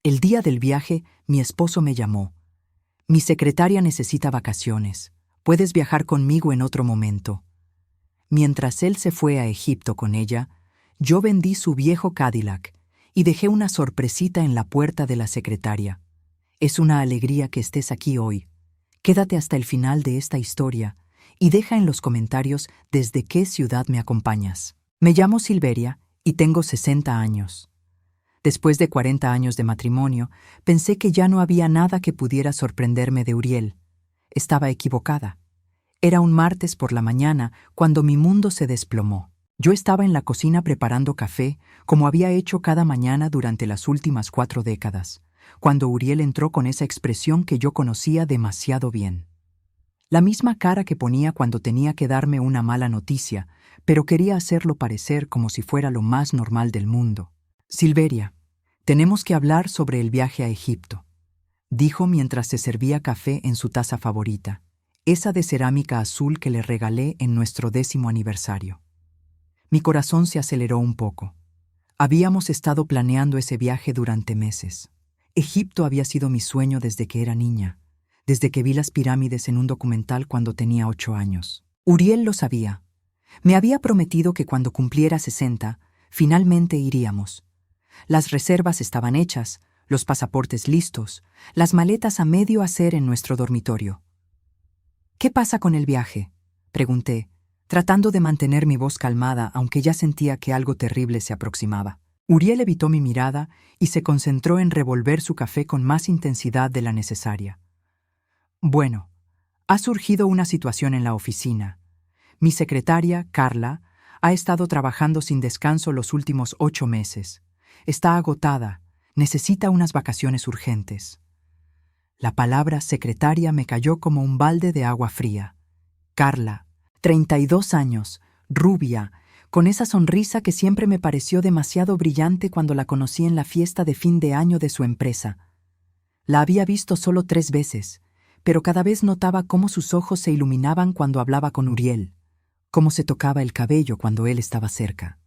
El día del viaje, mi esposo me llamó. Mi secretaria necesita vacaciones. Puedes viajar conmigo en otro momento. Mientras él se fue a Egipto con ella, yo vendí su viejo Cadillac y dejé una sorpresita en la puerta de la secretaria. Es una alegría que estés aquí hoy. Quédate hasta el final de esta historia y deja en los comentarios desde qué ciudad me acompañas. Me llamo Silveria y tengo 60 años. Después de 40 años de matrimonio, pensé que ya no había nada que pudiera sorprenderme de Uriel. Estaba equivocada. Era un martes por la mañana cuando mi mundo se desplomó. Yo estaba en la cocina preparando café, como había hecho cada mañana durante las últimas 4 décadas, cuando Uriel entró con esa expresión que yo conocía demasiado bien. La misma cara que ponía cuando tenía que darme una mala noticia, pero quería hacerlo parecer como si fuera lo más normal del mundo. Silveria, tenemos que hablar sobre el viaje a Egipto, dijo mientras se servía café en su taza favorita, esa de cerámica azul que le regalé en nuestro 10º aniversario. Mi corazón se aceleró un poco. Habíamos estado planeando ese viaje durante meses. Egipto había sido mi sueño desde que era niña, desde que vi las pirámides en un documental cuando tenía 8 años. Uriel lo sabía. Me había prometido que cuando cumpliera 60, finalmente iríamos. Las reservas estaban hechas, los pasaportes listos, las maletas a medio hacer en nuestro dormitorio. ¿Qué pasa con el viaje?, pregunté, tratando de mantener mi voz calmada, aunque ya sentía que algo terrible se aproximaba. Uriel evitó mi mirada y se concentró en revolver su café con más intensidad de la necesaria. Bueno, ha surgido una situación en la oficina. Mi secretaria, Carla, ha estado trabajando sin descanso los últimos 8 meses. Está agotada, necesita unas vacaciones urgentes. La palabra secretaria me cayó como un balde de agua fría. Carla, 32 años, rubia, con esa sonrisa que siempre me pareció demasiado brillante cuando la conocí en la fiesta de fin de año de su empresa. La había visto solo 3 veces, pero cada vez notaba cómo sus ojos se iluminaban cuando hablaba con Uriel, cómo se tocaba el cabello cuando él estaba cerca.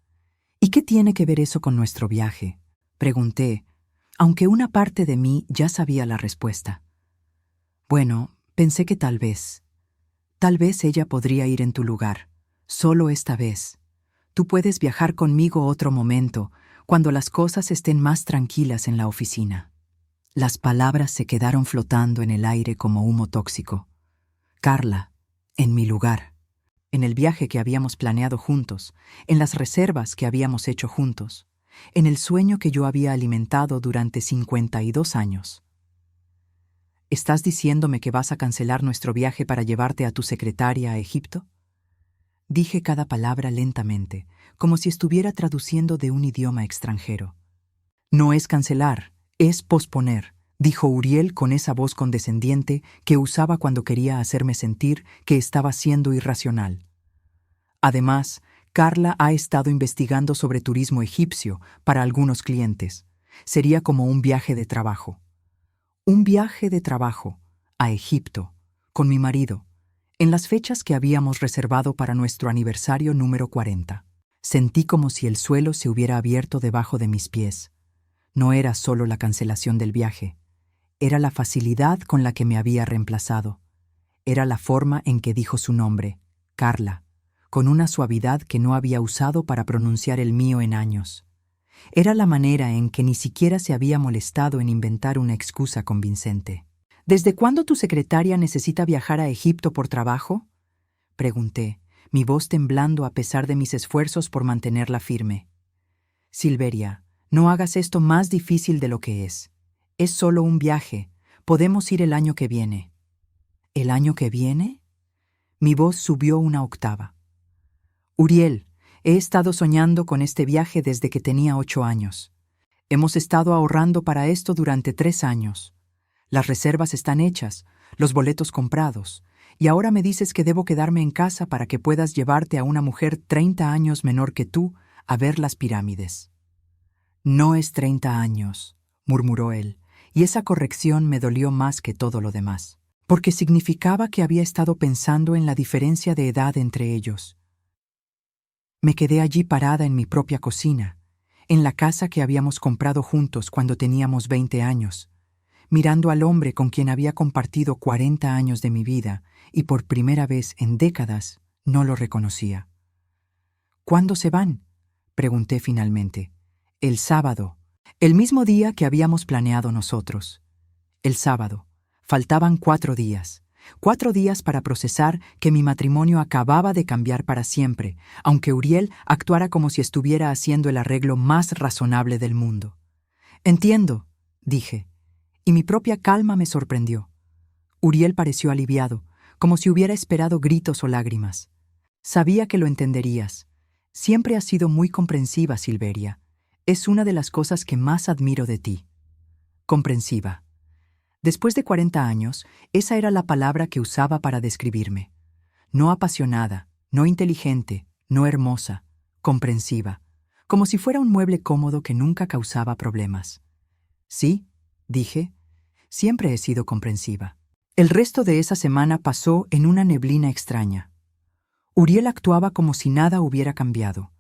¿Y qué tiene que ver eso con nuestro viaje?, pregunté, aunque una parte de mí ya sabía la respuesta. Bueno, pensé que tal vez ella podría ir en tu lugar, solo esta vez. Tú puedes viajar conmigo otro momento, cuando las cosas estén más tranquilas en la oficina. Las palabras se quedaron flotando en el aire como humo tóxico. Carla, en mi lugar. En el viaje que habíamos planeado juntos, en las reservas que habíamos hecho juntos, en el sueño que yo había alimentado durante 52 años. ¿Estás diciéndome que vas a cancelar nuestro viaje para llevarte a tu secretaria a Egipto? Dije cada palabra lentamente, como si estuviera traduciendo de un idioma extranjero. No es cancelar, es posponer, dijo Uriel con esa voz condescendiente que usaba cuando quería hacerme sentir que estaba siendo irracional. Además, Carla ha estado investigando sobre turismo egipcio para algunos clientes. Sería como un viaje de trabajo. Un viaje de trabajo a Egipto, con mi marido, en las fechas que habíamos reservado para nuestro aniversario número 40. Sentí como si el suelo se hubiera abierto debajo de mis pies. No era solo la cancelación del viaje. Era la facilidad con la que me había reemplazado. Era la forma en que dijo su nombre, Carla, con una suavidad que no había usado para pronunciar el mío en años. Era la manera en que ni siquiera se había molestado en inventar una excusa convincente. ¿Desde cuándo tu secretaria necesita viajar a Egipto por trabajo?, pregunté, mi voz temblando a pesar de mis esfuerzos por mantenerla firme. Silveria, no hagas esto más difícil de lo que es. Es solo un viaje. Podemos ir el año que viene. ¿El año que viene? Mi voz subió una octava. Uriel, he estado soñando con este viaje desde que tenía 8 años. Hemos estado ahorrando para esto durante 3 años. Las reservas están hechas, los boletos comprados, y ahora me dices que debo quedarme en casa para que puedas llevarte a una mujer 30 años menor que tú a ver las pirámides. No es 30 años, murmuró él, y esa corrección me dolió más que todo lo demás, porque significaba que había estado pensando en la diferencia de edad entre ellos. Me quedé allí parada en mi propia cocina, en la casa que habíamos comprado juntos cuando teníamos 20 años, mirando al hombre con quien había compartido 40 años de mi vida y por primera vez en décadas no lo reconocía. ¿Cuándo se van?, pregunté finalmente. El sábado, el mismo día que habíamos planeado nosotros. El sábado. Faltaban 4 días. 4 días para procesar que mi matrimonio acababa de cambiar para siempre, aunque Uriel actuara como si estuviera haciendo el arreglo más razonable del mundo. Entiendo, dije, y mi propia calma me sorprendió. Uriel pareció aliviado, como si hubiera esperado gritos o lágrimas. Sabía que lo entenderías. Siempre has sido muy comprensiva, Silveria. Es una de las cosas que más admiro de ti. Comprensiva. Después de 40 años, esa era la palabra que usaba para describirme. No apasionada, no inteligente, no hermosa, comprensiva, como si fuera un mueble cómodo que nunca causaba problemas. Sí, dije, siempre he sido comprensiva. El resto de esa semana pasó en una neblina extraña. Uriel actuaba como si nada hubiera cambiado,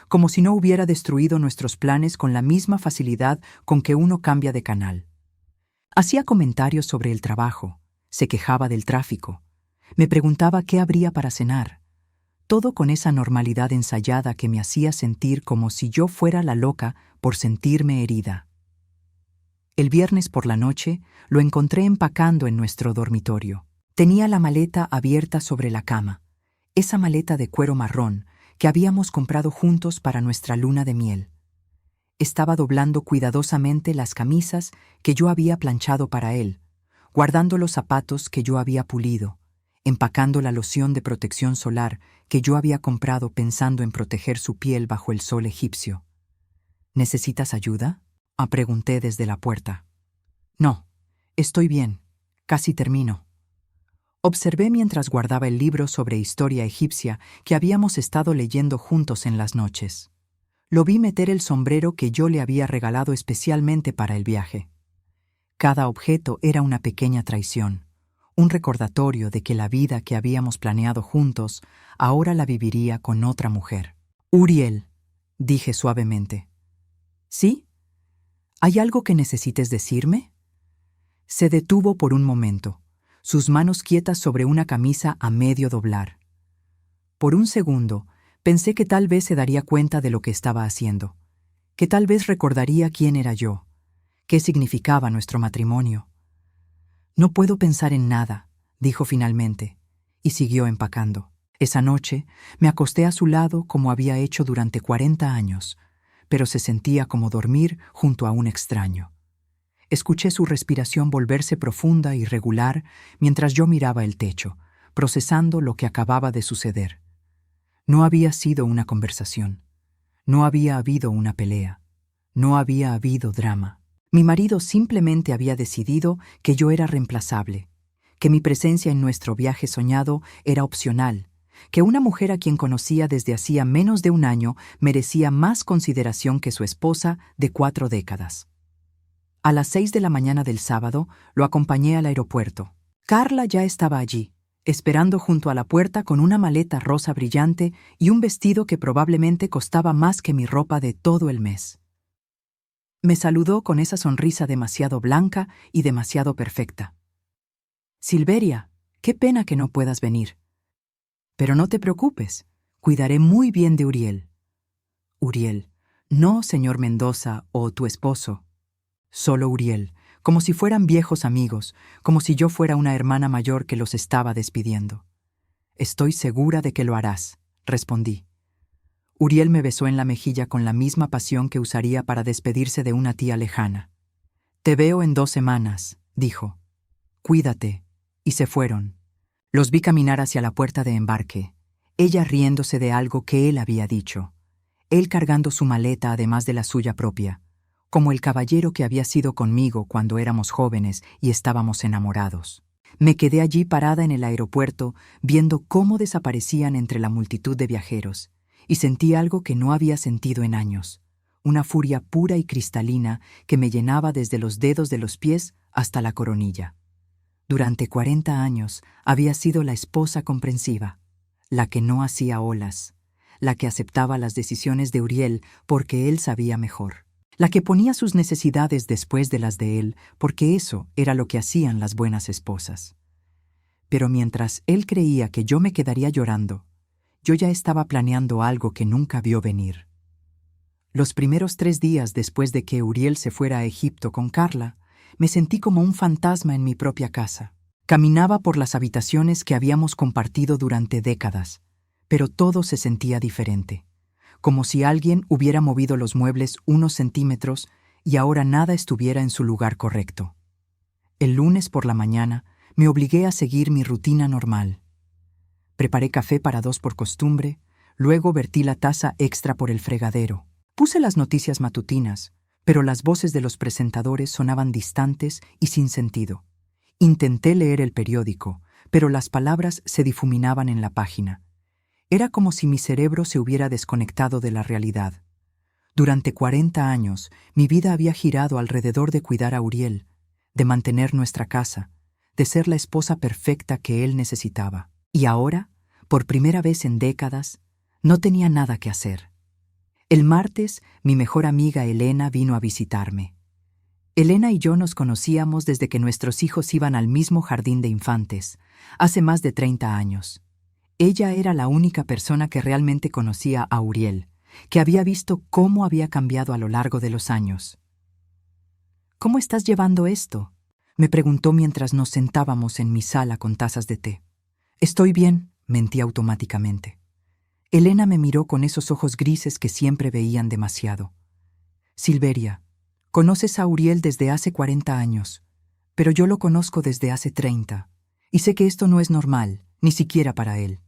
como si no hubiera destruido nuestros planes con la misma facilidad con que uno cambia de canal. Hacía comentarios sobre el trabajo, se quejaba del tráfico, me preguntaba qué habría para cenar, todo con esa normalidad ensayada que me hacía sentir como si yo fuera la loca por sentirme herida. El viernes por la noche lo encontré empacando en nuestro dormitorio. Tenía la maleta abierta sobre la cama, esa maleta de cuero marrón que habíamos comprado juntos para nuestra luna de miel. Estaba doblando cuidadosamente las camisas que yo había planchado para él, guardando los zapatos que yo había pulido, empacando la loción de protección solar que yo había comprado pensando en proteger su piel bajo el sol egipcio. ¿Necesitas ayuda?, pregunté desde la puerta. No, estoy bien, casi termino. Observé mientras guardaba el libro sobre historia egipcia que habíamos estado leyendo juntos en las noches. Lo vi meter el sombrero que yo le había regalado especialmente para el viaje. Cada objeto era una pequeña traición, un recordatorio de que la vida que habíamos planeado juntos ahora la viviría con otra mujer. Uriel, dije suavemente. ¿Sí? ¿Hay algo que necesites decirme? Se detuvo por un momento, sus manos quietas sobre una camisa a medio doblar. Por un segundo, pensé que tal vez se daría cuenta de lo que estaba haciendo, que tal vez recordaría quién era yo, qué significaba nuestro matrimonio. No puedo pensar en nada, dijo finalmente, y siguió empacando. Esa noche me acosté a su lado como había hecho durante 40 años, pero se sentía como dormir junto a un extraño. Escuché su respiración volverse profunda y regular mientras yo miraba el techo, procesando lo que acababa de suceder. No había sido una conversación. No había habido una pelea. No había habido drama. Mi marido simplemente había decidido que yo era reemplazable, que mi presencia en nuestro viaje soñado era opcional, que una mujer a quien conocía desde hacía menos de un año merecía más consideración que su esposa de 4 décadas. A las 6 de la mañana del sábado lo acompañé al aeropuerto. Carla ya estaba allí, esperando junto a la puerta con una maleta rosa brillante y un vestido que probablemente costaba más que mi ropa de todo el mes. Me saludó con esa sonrisa demasiado blanca y demasiado perfecta. Silveria, qué pena que no puedas venir. Pero no te preocupes, cuidaré muy bien de Uriel. Uriel, no señor Mendoza o tu esposo. Solo Uriel, como si fueran viejos amigos, como si yo fuera una hermana mayor que los estaba despidiendo. Estoy segura de que lo harás, respondí. Uriel me besó en la mejilla con la misma pasión que usaría para despedirse de una tía lejana. Te veo en 2 semanas, dijo. Cuídate. Y se fueron. Los vi caminar hacia la puerta de embarque, ella riéndose de algo que él había dicho, él cargando su maleta además de la suya propia, como el caballero que había sido conmigo cuando éramos jóvenes y estábamos enamorados. Me quedé allí parada en el aeropuerto, viendo cómo desaparecían entre la multitud de viajeros, y sentí algo que no había sentido en años, una furia pura y cristalina que me llenaba desde los dedos de los pies hasta la coronilla. Durante 40 años había sido la esposa comprensiva, la que no hacía olas, la que aceptaba las decisiones de Uriel porque él sabía mejor, la que ponía sus necesidades después de las de él porque eso era lo que hacían las buenas esposas. Pero mientras él creía que yo me quedaría llorando, yo ya estaba planeando algo que nunca vio venir. Los primeros 3 días después de que Uriel se fuera a Egipto con Carla, me sentí como un fantasma en mi propia casa. Caminaba por las habitaciones que habíamos compartido durante décadas, pero todo se sentía diferente, como si alguien hubiera movido los muebles unos centímetros y ahora nada estuviera en su lugar correcto. El lunes por la mañana me obligué a seguir mi rutina normal. Preparé café para 2 por costumbre, luego vertí la taza extra por el fregadero. Puse las noticias matutinas, pero las voces de los presentadores sonaban distantes y sin sentido. Intenté leer el periódico, pero las palabras se difuminaban en la página. Era como si mi cerebro se hubiera desconectado de la realidad. Durante 40 años, mi vida había girado alrededor de cuidar a Uriel, de mantener nuestra casa, de ser la esposa perfecta que él necesitaba. Y ahora, por primera vez en décadas, no tenía nada que hacer. El martes, mi mejor amiga Elena vino a visitarme. Elena y yo nos conocíamos desde que nuestros hijos iban al mismo jardín de infantes, hace más de 30 años. Ella era la única persona que realmente conocía a Uriel, que había visto cómo había cambiado a lo largo de los años. ¿Cómo estás llevando esto?, me preguntó mientras nos sentábamos en mi sala con tazas de té. Estoy bien, mentí automáticamente. Elena me miró con esos ojos grises que siempre veían demasiado. Silveria, conoces a Uriel desde hace 40 años, pero yo lo conozco desde hace 30, y sé que esto no es normal, ni siquiera para él.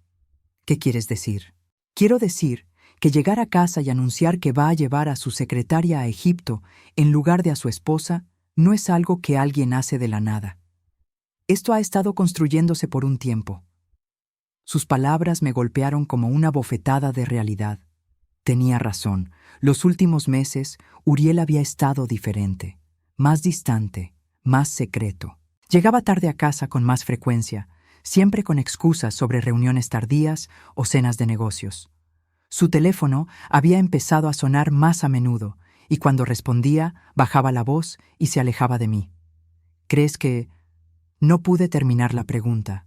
¿Qué quieres decir? Quiero decir que llegar a casa y anunciar que va a llevar a su secretaria a Egipto en lugar de a su esposa no es algo que alguien hace de la nada. Esto ha estado construyéndose por un tiempo. Sus palabras me golpearon como una bofetada de realidad. Tenía razón. Los últimos meses, Uriel había estado diferente, más distante, más secreto. Llegaba tarde a casa con más frecuencia, siempre con excusas sobre reuniones tardías o cenas de negocios. Su teléfono había empezado a sonar más a menudo, y cuando respondía, bajaba la voz y se alejaba de mí. ¿Crees que...? No pude terminar la pregunta.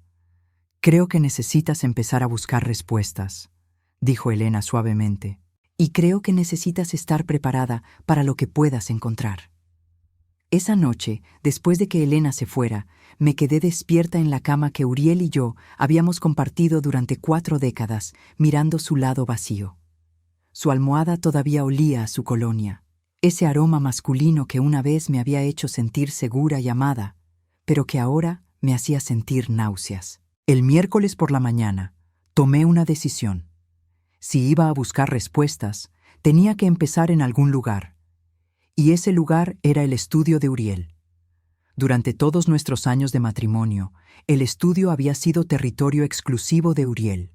Creo que necesitas empezar a buscar respuestas, dijo Elena suavemente, y creo que necesitas estar preparada para lo que puedas encontrar. Esa noche, después de que Elena se fuera, me quedé despierta en la cama que Uriel y yo habíamos compartido durante 4 décadas, mirando su lado vacío. Su almohada todavía olía a su colonia, ese aroma masculino que una vez me había hecho sentir segura y amada, pero que ahora me hacía sentir náuseas. El miércoles por la mañana, tomé una decisión. Si iba a buscar respuestas, tenía que empezar en algún lugar. Y ese lugar era el estudio de Uriel. Durante todos nuestros años de matrimonio, el estudio había sido territorio exclusivo de Uriel.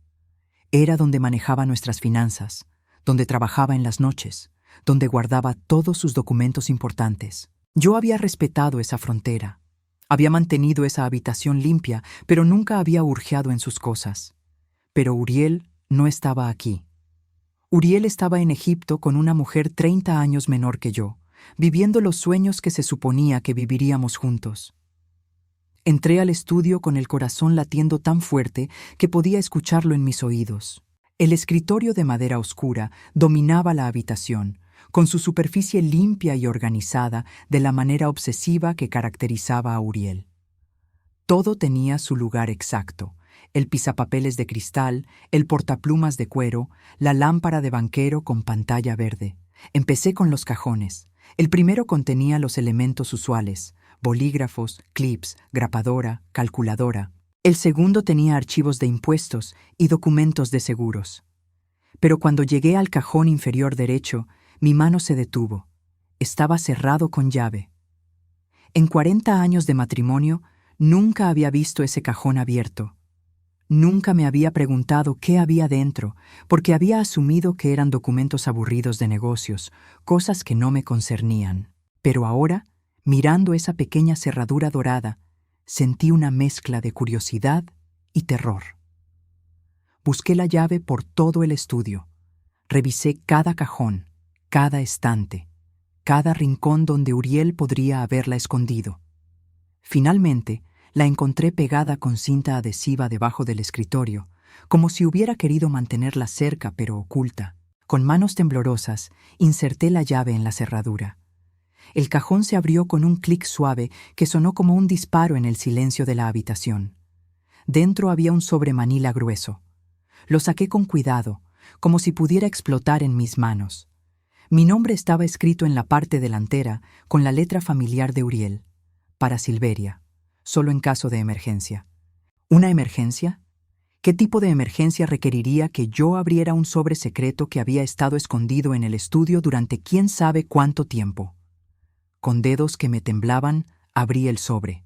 Era donde manejaba nuestras finanzas, donde trabajaba en las noches, donde guardaba todos sus documentos importantes. Yo había respetado esa frontera. Había mantenido esa habitación limpia, pero nunca había hurgueado en sus cosas. Pero Uriel no estaba aquí. Uriel estaba en Egipto con una mujer 30 años menor que yo, viviendo los sueños que se suponía que viviríamos juntos. Entré al estudio con el corazón latiendo tan fuerte que podía escucharlo en mis oídos. El escritorio de madera oscura dominaba la habitación, con su superficie limpia y organizada de la manera obsesiva que caracterizaba a Uriel. Todo tenía su lugar exacto: el pisapapeles de cristal, el portaplumas de cuero, la lámpara de banquero con pantalla verde. Empecé con los cajones. El primero contenía los elementos usuales: bolígrafos, clips, grapadora, calculadora. El segundo tenía archivos de impuestos y documentos de seguros. Pero cuando llegué al cajón inferior derecho, mi mano se detuvo. Estaba cerrado con llave. En 40 años de matrimonio, nunca había visto ese cajón abierto. Nunca me había preguntado qué había dentro, porque había asumido que eran documentos aburridos de negocios, cosas que no me concernían. Pero ahora, mirando esa pequeña cerradura dorada, sentí una mezcla de curiosidad y terror. Busqué la llave por todo el estudio. Revisé cada cajón, cada estante, cada rincón donde Uriel podría haberla escondido. Finalmente, la encontré pegada con cinta adhesiva debajo del escritorio, como si hubiera querido mantenerla cerca pero oculta. Con manos temblorosas, inserté la llave en la cerradura. El cajón se abrió con un clic suave que sonó como un disparo en el silencio de la habitación. Dentro había un sobremanila grueso. Lo saqué con cuidado, como si pudiera explotar en mis manos. Mi nombre estaba escrito en la parte delantera con la letra familiar de Uriel. Para Silveria, solo en caso de emergencia. ¿Una emergencia? ¿Qué tipo de emergencia requeriría que yo abriera un sobre secreto que había estado escondido en el estudio durante quién sabe cuánto tiempo? Con dedos que me temblaban, abrí el sobre.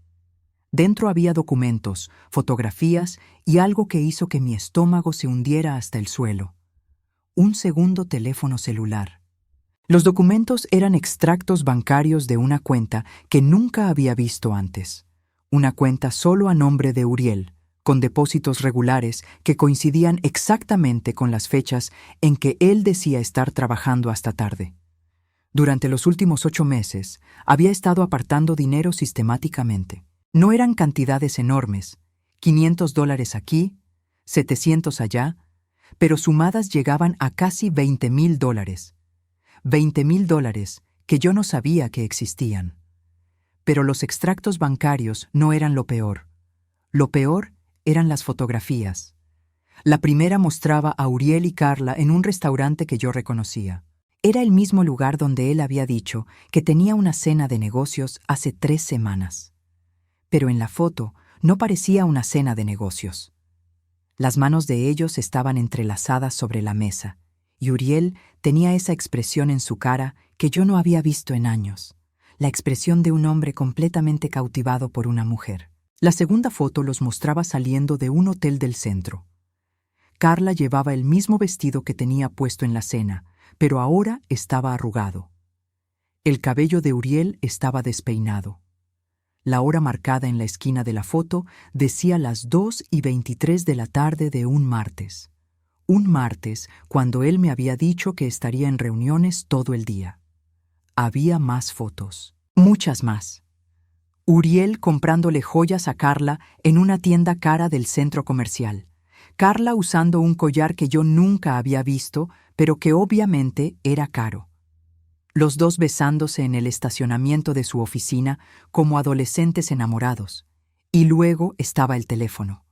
Dentro había documentos, fotografías y algo que hizo que mi estómago se hundiera hasta el suelo. Un segundo teléfono celular. Los documentos eran extractos bancarios de una cuenta que nunca había visto antes. Una cuenta solo a nombre de Uriel, con depósitos regulares que coincidían exactamente con las fechas en que él decía estar trabajando hasta tarde. Durante los últimos 8 meses, había estado apartando dinero sistemáticamente. No eran cantidades enormes, $500 aquí, 700 allá, pero sumadas llegaban a casi $20,000. $20,000 que yo no sabía que existían. Pero los extractos bancarios no eran lo peor. Lo peor eran las fotografías. La primera mostraba a Uriel y Carla en un restaurante que yo reconocía. Era el mismo lugar donde él había dicho que tenía una cena de negocios hace 3 semanas. Pero en la foto no parecía una cena de negocios. Las manos de ellos estaban entrelazadas sobre la mesa, y Uriel tenía esa expresión en su cara que yo no había visto en años, la expresión de un hombre completamente cautivado por una mujer. La segunda foto los mostraba saliendo de un hotel del centro. Carla llevaba el mismo vestido que tenía puesto en la cena, pero ahora estaba arrugado. El cabello de Uriel estaba despeinado. La hora marcada en la esquina de la foto decía las 2:23 de la tarde de un martes. Un martes cuando él me había dicho que estaría en reuniones todo el día. Había más fotos, muchas más. Uriel comprándole joyas a Carla en una tienda cara del centro comercial. Carla usando un collar que yo nunca había visto, pero que obviamente era caro. Los dos besándose en el estacionamiento de su oficina como adolescentes enamorados. Y luego estaba el teléfono.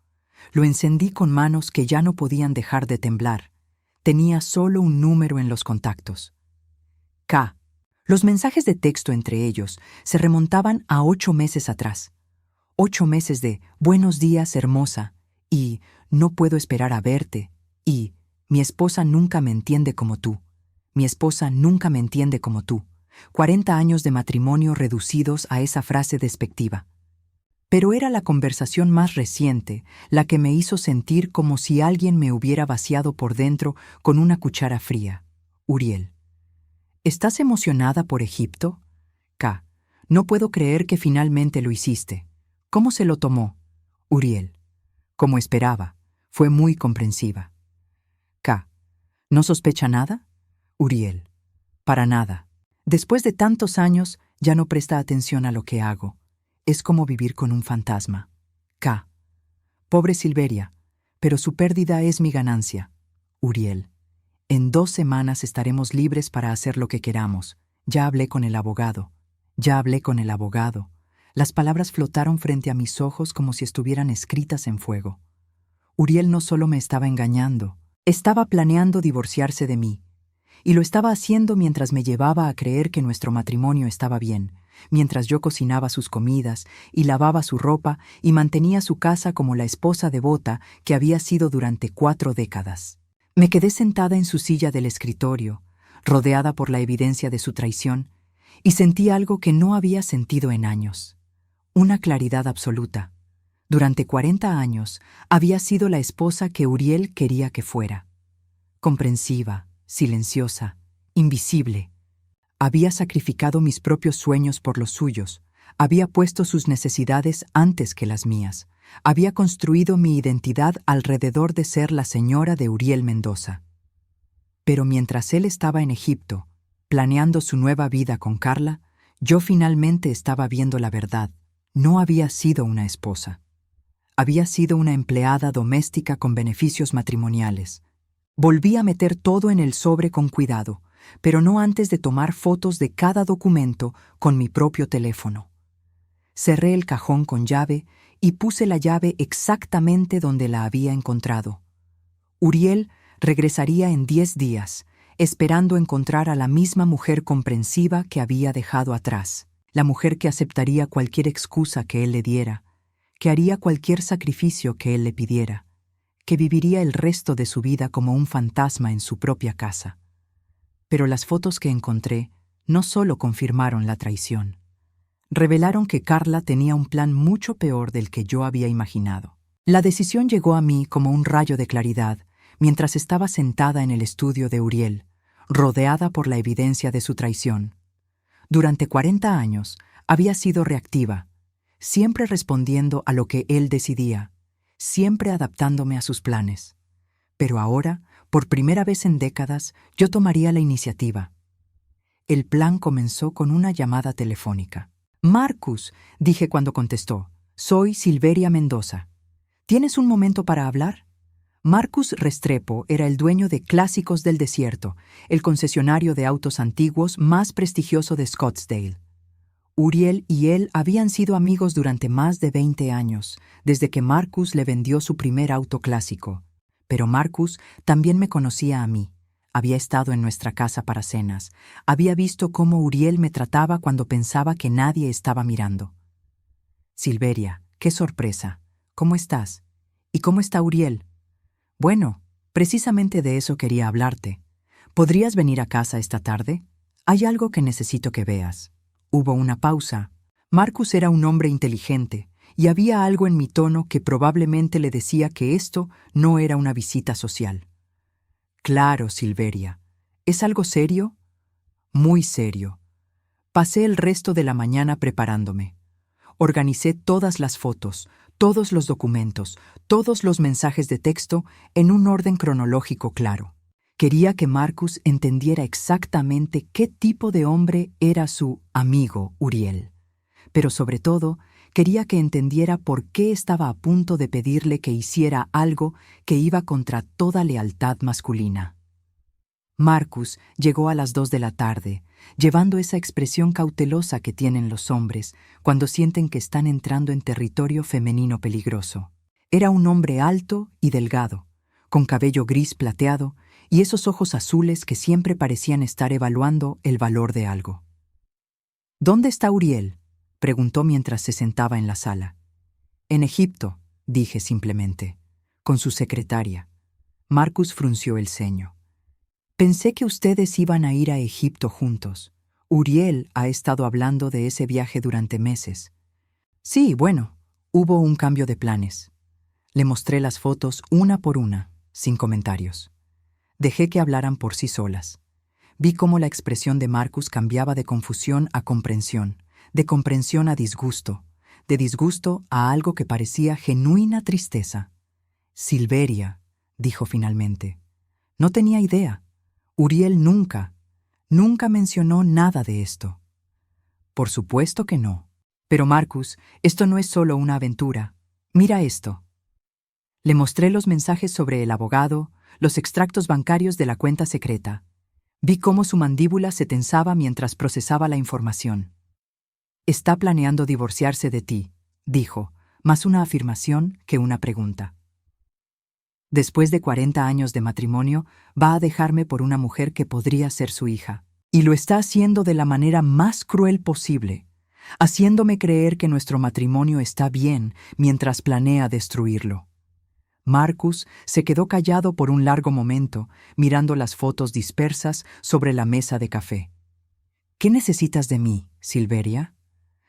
Lo encendí con manos que ya no podían dejar de temblar. Tenía solo un número en los contactos. K. Los mensajes de texto entre ellos se remontaban a 8 meses atrás. 8 meses de «Buenos días, hermosa» y «No puedo esperar a verte» y «Mi esposa nunca me entiende como tú». Mi esposa nunca me entiende como tú. 40 años de matrimonio reducidos a esa frase despectiva. Pero era la conversación más reciente la que me hizo sentir como si alguien me hubiera vaciado por dentro con una cuchara fría. Uriel. ¿Estás emocionada por Egipto? K. No puedo creer que finalmente lo hiciste. ¿Cómo se lo tomó? Uriel. Como esperaba. Fue muy comprensiva. K. ¿No sospecha nada? Uriel. Para nada. Después de tantos años, ya no presta atención a lo que hago. Es como vivir con un fantasma. K. Pobre Silveria, pero su pérdida es mi ganancia. Uriel. En 2 semanas estaremos libres para hacer lo que queramos. Ya hablé con el abogado. Ya hablé con el abogado. Las palabras flotaron frente a mis ojos como si estuvieran escritas en fuego. Uriel no solo me estaba engañando, estaba planeando divorciarse de mí. Y lo estaba haciendo mientras me llevaba a creer que nuestro matrimonio estaba bien, mientras yo cocinaba sus comidas y lavaba su ropa y mantenía su casa como la esposa devota que había sido durante 4 décadas. Me quedé sentada en su silla del escritorio, rodeada por la evidencia de su traición, y sentí algo que no había sentido en años. Una claridad absoluta. Durante 40 años había sido la esposa que Uriel quería que fuera. Comprensiva, silenciosa, invisible. Había sacrificado mis propios sueños por los suyos. Había puesto sus necesidades antes que las mías. Había construido mi identidad alrededor de ser la señora de Uriel Mendoza. Pero mientras él estaba en Egipto, planeando su nueva vida con Carla, yo finalmente estaba viendo la verdad. No había sido una esposa. Había sido una empleada doméstica con beneficios matrimoniales. Volví a meter todo en el sobre con cuidado, pero no antes de tomar fotos de cada documento con mi propio teléfono. Cerré el cajón con llave y puse la llave exactamente donde la había encontrado. Uriel regresaría en 10 días, esperando encontrar a la misma mujer comprensiva que había dejado atrás, la mujer que aceptaría cualquier excusa que él le diera, que haría cualquier sacrificio que él le pidiera, que viviría el resto de su vida como un fantasma en su propia casa. Pero las fotos que encontré no solo confirmaron la traición, revelaron que Carla tenía un plan mucho peor del que yo había imaginado. La decisión llegó a mí como un rayo de claridad mientras estaba sentada en el estudio de Uriel, rodeada por la evidencia de su traición. Durante 40 años había sido reactiva, siempre respondiendo a lo que él decidía, siempre adaptándome a sus planes. Pero ahora, por primera vez en décadas, yo tomaría la iniciativa. El plan comenzó con una llamada telefónica. «Marcus», dije cuando contestó, «soy Silveria Mendoza. ¿Tienes un momento para hablar?» Marcus Restrepo era el dueño de Clásicos del Desierto, el concesionario de autos antiguos más prestigioso de Scottsdale. Uriel y él habían sido amigos durante más de 20 años, desde que Marcus le vendió su primer auto clásico. Pero Marcus también me conocía a mí. Había estado en nuestra casa para cenas. Había visto cómo Uriel me trataba cuando pensaba que nadie estaba mirando. «Silveria, qué sorpresa. ¿Cómo estás? ¿Y cómo está Uriel?» «Bueno, precisamente de eso quería hablarte. ¿Podrías venir a casa esta tarde? Hay algo que necesito que veas». Hubo una pausa. Marcus era un hombre inteligente, y había algo en mi tono que probablemente le decía que esto no era una visita social. «Claro, Silveria. ¿Es algo serio?» «Muy serio». Pasé el resto de la mañana preparándome. Organicé todas las fotos, todos los documentos, todos los mensajes de texto en un orden cronológico claro. Quería que Marcus entendiera exactamente qué tipo de hombre era su amigo Uriel. Pero sobre todo, quería que entendiera por qué estaba a punto de pedirle que hiciera algo que iba contra toda lealtad masculina. Marcus llegó a las 2 de la tarde, llevando esa expresión cautelosa que tienen los hombres cuando sienten que están entrando en territorio femenino peligroso. Era un hombre alto y delgado, con cabello gris plateado y esos ojos azules que siempre parecían estar evaluando el valor de algo. «¿Dónde está Uriel?», preguntó mientras se sentaba en la sala. «En Egipto», dije simplemente, «con su secretaria». Marcus frunció el ceño. «Pensé que ustedes iban a ir a Egipto juntos. Uriel ha estado hablando de ese viaje durante meses». «Sí, bueno, hubo un cambio de planes». Le mostré las fotos una por una, sin comentarios. Dejé que hablaran por sí solas. Vi cómo la expresión de Marcus cambiaba de confusión a comprensión, de comprensión a disgusto, de disgusto a algo que parecía genuina tristeza. «Silveria», dijo finalmente. «No tenía idea. Uriel nunca mencionó nada de esto». «Por supuesto que no. Pero Marcus, esto no es solo una aventura. Mira esto». Le mostré los mensajes sobre el abogado, los extractos bancarios de la cuenta secreta. Vi cómo su mandíbula se tensaba mientras procesaba la información. «Está planeando divorciarse de ti», dijo, más una afirmación que una pregunta. «Después de 40 años de matrimonio, va a dejarme por una mujer que podría ser su hija. Y lo está haciendo de la manera más cruel posible, haciéndome creer que nuestro matrimonio está bien mientras planea destruirlo». Marcus se quedó callado por un largo momento, mirando las fotos dispersas sobre la mesa de café. «¿Qué necesitas de mí, Silveria?»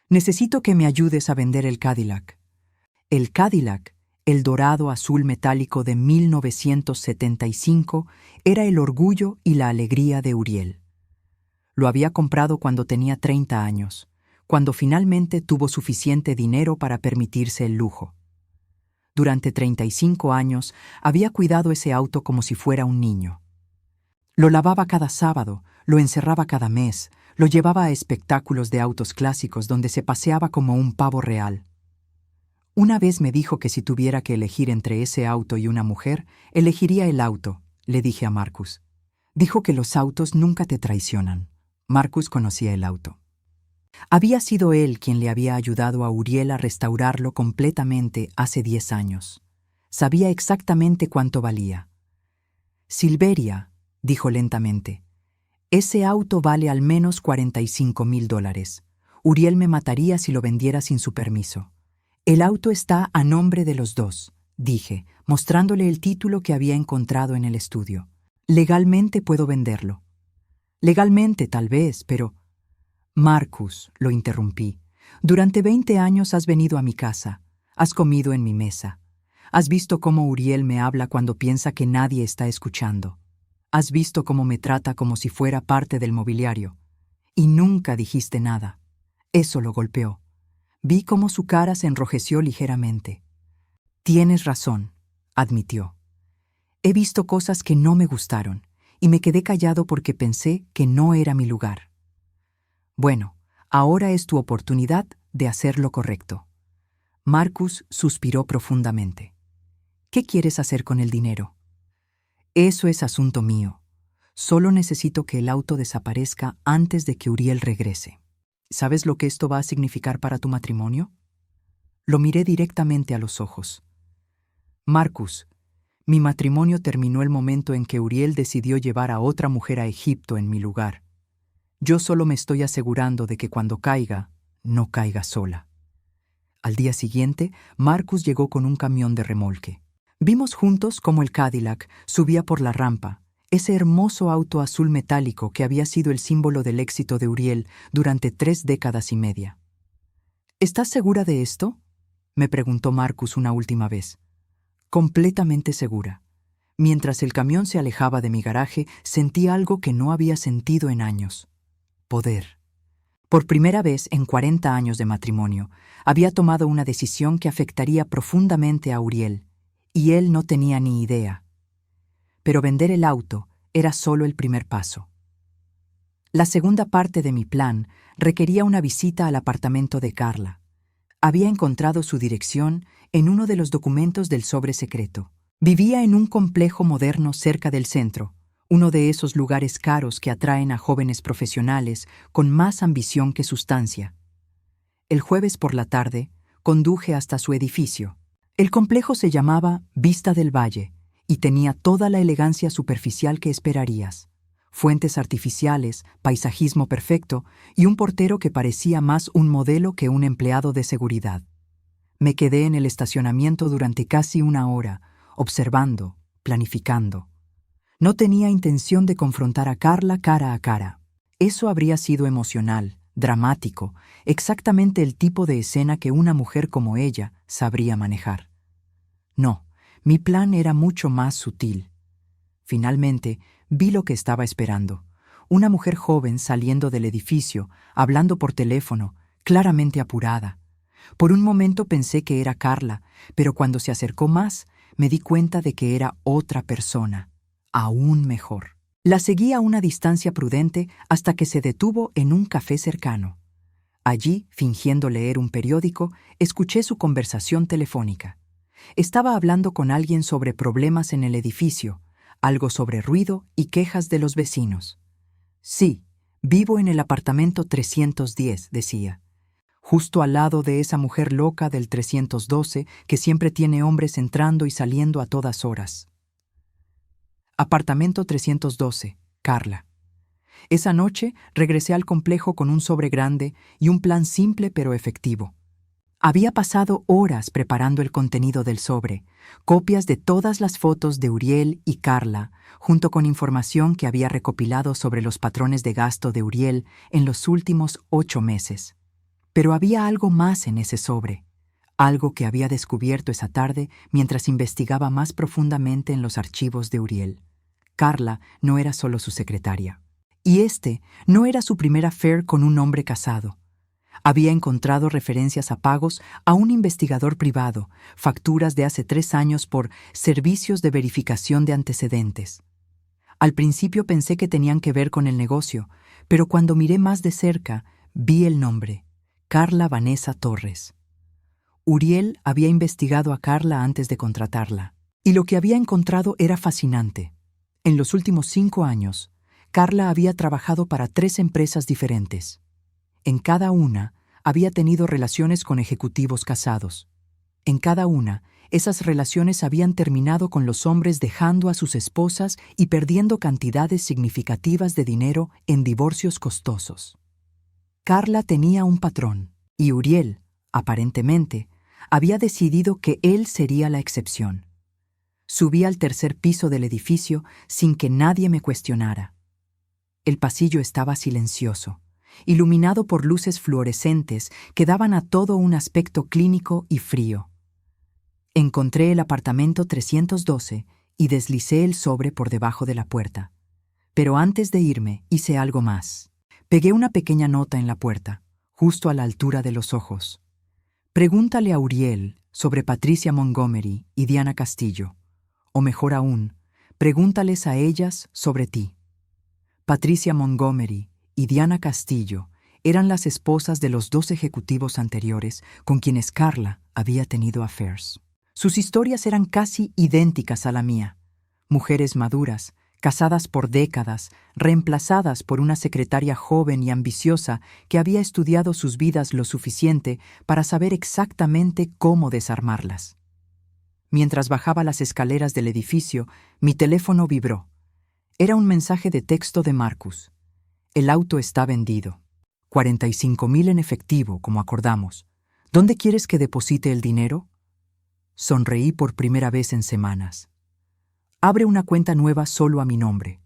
«Necesito que me ayudes a vender el Cadillac». El Cadillac, el dorado azul metálico de 1975, era el orgullo y la alegría de Uriel. Lo había comprado cuando tenía 30 años, cuando finalmente tuvo suficiente dinero para permitirse el lujo. Durante 35 años había cuidado ese auto como si fuera un niño. Lo lavaba cada sábado, lo encerraba cada mes, lo llevaba a espectáculos de autos clásicos donde se paseaba como un pavo real. Una vez me dijo que si tuviera que elegir entre ese auto y una mujer, elegiría el auto, le dije a Marcus. Dijo que los autos nunca te traicionan. Marcus conocía el auto. Había sido él quien le había ayudado a Uriel a restaurarlo completamente hace 10 años. Sabía exactamente cuánto valía. Silveria, dijo lentamente, ese auto vale al menos $45,000. Uriel me mataría si lo vendiera sin su permiso. El auto está a nombre de los dos, dije, mostrándole el título que había encontrado en el estudio. Legalmente puedo venderlo. Legalmente, tal vez, pero... Marcus, lo interrumpí, durante 20 años has venido a mi casa, has comido en mi mesa, has visto cómo Uriel me habla cuando piensa que nadie está escuchando, has visto cómo me trata como si fuera parte del mobiliario, y nunca dijiste nada. Eso lo golpeó. Vi cómo su cara se enrojeció ligeramente. Tienes razón, admitió. He visto cosas que no me gustaron, y me quedé callado porque pensé que no era mi lugar. Bueno, ahora es tu oportunidad de hacer lo correcto. Marcus suspiró profundamente. ¿Qué quieres hacer con el dinero? Eso es asunto mío. Solo necesito que el auto desaparezca antes de que Uriel regrese. ¿Sabes lo que esto va a significar para tu matrimonio? Lo miré directamente a los ojos. Marcus, mi matrimonio terminó el momento en que Uriel decidió llevar a otra mujer a Egipto en mi lugar. Yo solo me estoy asegurando de que cuando caiga, no caiga sola. Al día siguiente, Marcus llegó con un camión de remolque. Vimos juntos cómo el Cadillac subía por la rampa, ese hermoso auto azul metálico que había sido el símbolo del éxito de Uriel durante 3 décadas y media. ¿Estás segura de esto?, me preguntó Marcus una última vez. Completamente segura. Mientras el camión se alejaba de mi garaje, sentí algo que no había sentido en años. Poder. Por primera vez en 40 años de matrimonio, había tomado una decisión que afectaría profundamente a Uriel, y él no tenía ni idea. Pero vender el auto era solo el primer paso. La segunda parte de mi plan requería una visita al apartamento de Carla. Había encontrado su dirección en uno de los documentos del sobre secreto. Vivía en un complejo moderno cerca del centro, uno de esos lugares caros que atraen a jóvenes profesionales con más ambición que sustancia. El jueves por la tarde, conduje hasta su edificio. El complejo se llamaba Vista del Valle y tenía toda la elegancia superficial que esperarías. Fuentes artificiales, paisajismo perfecto y un portero que parecía más un modelo que un empleado de seguridad. Me quedé en el estacionamiento durante casi 1 hora, observando, planificando. No tenía intención de confrontar a Carla cara a cara. Eso habría sido emocional, dramático, exactamente el tipo de escena que una mujer como ella sabría manejar. No, mi plan era mucho más sutil. Finalmente, vi lo que estaba esperando. Una mujer joven saliendo del edificio, hablando por teléfono, claramente apurada. Por un momento pensé que era Carla, pero cuando se acercó más, me di cuenta de que era otra persona, aún mejor. La seguí a una distancia prudente hasta que se detuvo en un café cercano. Allí, fingiendo leer un periódico, escuché su conversación telefónica. Estaba hablando con alguien sobre problemas en el edificio, algo sobre ruido y quejas de los vecinos. Sí, vivo en el apartamento 310, decía. Justo al lado de esa mujer loca del 312 que siempre tiene hombres entrando y saliendo a todas horas. Apartamento 312, Carla. Esa noche regresé al complejo con un sobre grande y un plan simple pero efectivo. Había pasado horas preparando el contenido del sobre, copias de todas las fotos de Uriel y Carla, junto con información que había recopilado sobre los patrones de gasto de Uriel en los últimos 8 meses. Pero había algo más en ese sobre, algo que había descubierto esa tarde mientras investigaba más profundamente en los archivos de Uriel. Carla no era solo su secretaria. Y no era su primer affair con un hombre casado. Había encontrado referencias a pagos a un investigador privado, facturas de hace 3 años por servicios de verificación de antecedentes. Al principio pensé que tenían que ver con el negocio, pero cuando miré más de cerca, vi el nombre: Carla Vanessa Torres. Uriel había investigado a Carla antes de contratarla, y lo que había encontrado era fascinante. En los últimos 5 años, Carla había trabajado para 3 empresas diferentes. En cada una, había tenido relaciones con ejecutivos casados. En cada una, esas relaciones habían terminado con los hombres dejando a sus esposas y perdiendo cantidades significativas de dinero en divorcios costosos. Carla tenía un patrón, y Uriel, aparentemente, había decidido que él sería la excepción. Subí al 3er piso del edificio sin que nadie me cuestionara. El pasillo estaba silencioso, iluminado por luces fluorescentes que daban a todo un aspecto clínico y frío. Encontré el apartamento 312 y deslicé el sobre por debajo de la puerta. Pero antes de irme, hice algo más. Pegué una pequeña nota en la puerta, justo a la altura de los ojos. Pregúntale a Uriel sobre Patricia Montgomery y Diana Castillo. O mejor aún, pregúntales a ellas sobre ti. Patricia Montgomery y Diana Castillo eran las esposas de los 2 ejecutivos anteriores con quienes Carla había tenido affairs. Sus historias eran casi idénticas a la mía. Mujeres maduras, casadas por décadas, reemplazadas por una secretaria joven y ambiciosa que había estudiado sus vidas lo suficiente para saber exactamente cómo desarmarlas. Mientras bajaba las escaleras del edificio, mi teléfono vibró. Era un mensaje de texto de Marcus. El auto está vendido. 45,000 en efectivo, como acordamos. ¿Dónde quieres que deposite el dinero? Sonreí por primera vez en semanas. Abre una cuenta nueva solo a mi nombre.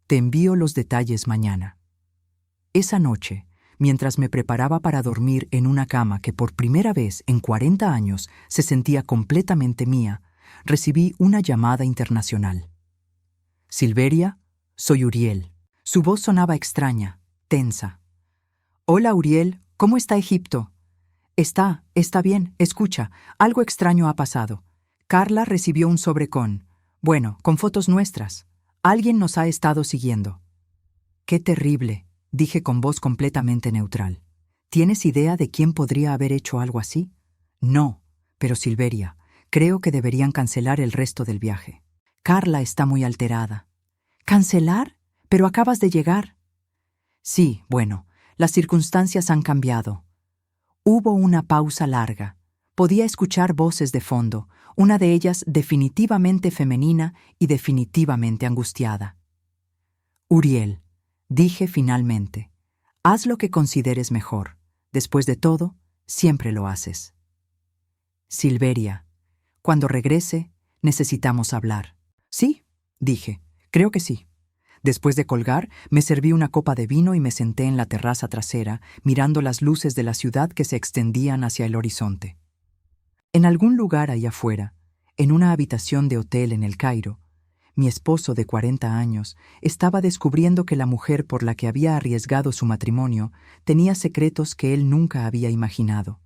Te envío los detalles mañana. Esa noche, mientras me preparaba para dormir en una cama que por primera vez en 40 años se sentía completamente mía, recibí una llamada internacional. Silveria, soy Uriel. Su voz sonaba extraña, tensa. Hola, Uriel, ¿cómo está Egipto? Está bien, escucha, algo extraño ha pasado. Carla recibió un sobre con fotos nuestras. Alguien nos ha estado siguiendo. Qué terrible, dije con voz completamente neutral. ¿Tienes idea de quién podría haber hecho algo así? No, pero Silveria, creo que deberían cancelar el resto del viaje. Carla está muy alterada. ¿Cancelar? Pero acabas de llegar. Sí, las circunstancias han cambiado. Hubo una pausa larga. Podía escuchar voces de fondo, una de ellas definitivamente femenina y definitivamente angustiada. Uriel, dije finalmente, haz lo que consideres mejor. Después de todo, siempre lo haces. Silveria, cuando regrese, necesitamos hablar. Sí, dije, creo que sí. Después de colgar, me serví una copa de vino y me senté en la terraza trasera, mirando las luces de la ciudad que se extendían hacia el horizonte. En algún lugar allá afuera, en una habitación de hotel en El Cairo, mi esposo de 40 años estaba descubriendo que la mujer por la que había arriesgado su matrimonio tenía secretos que él nunca había imaginado.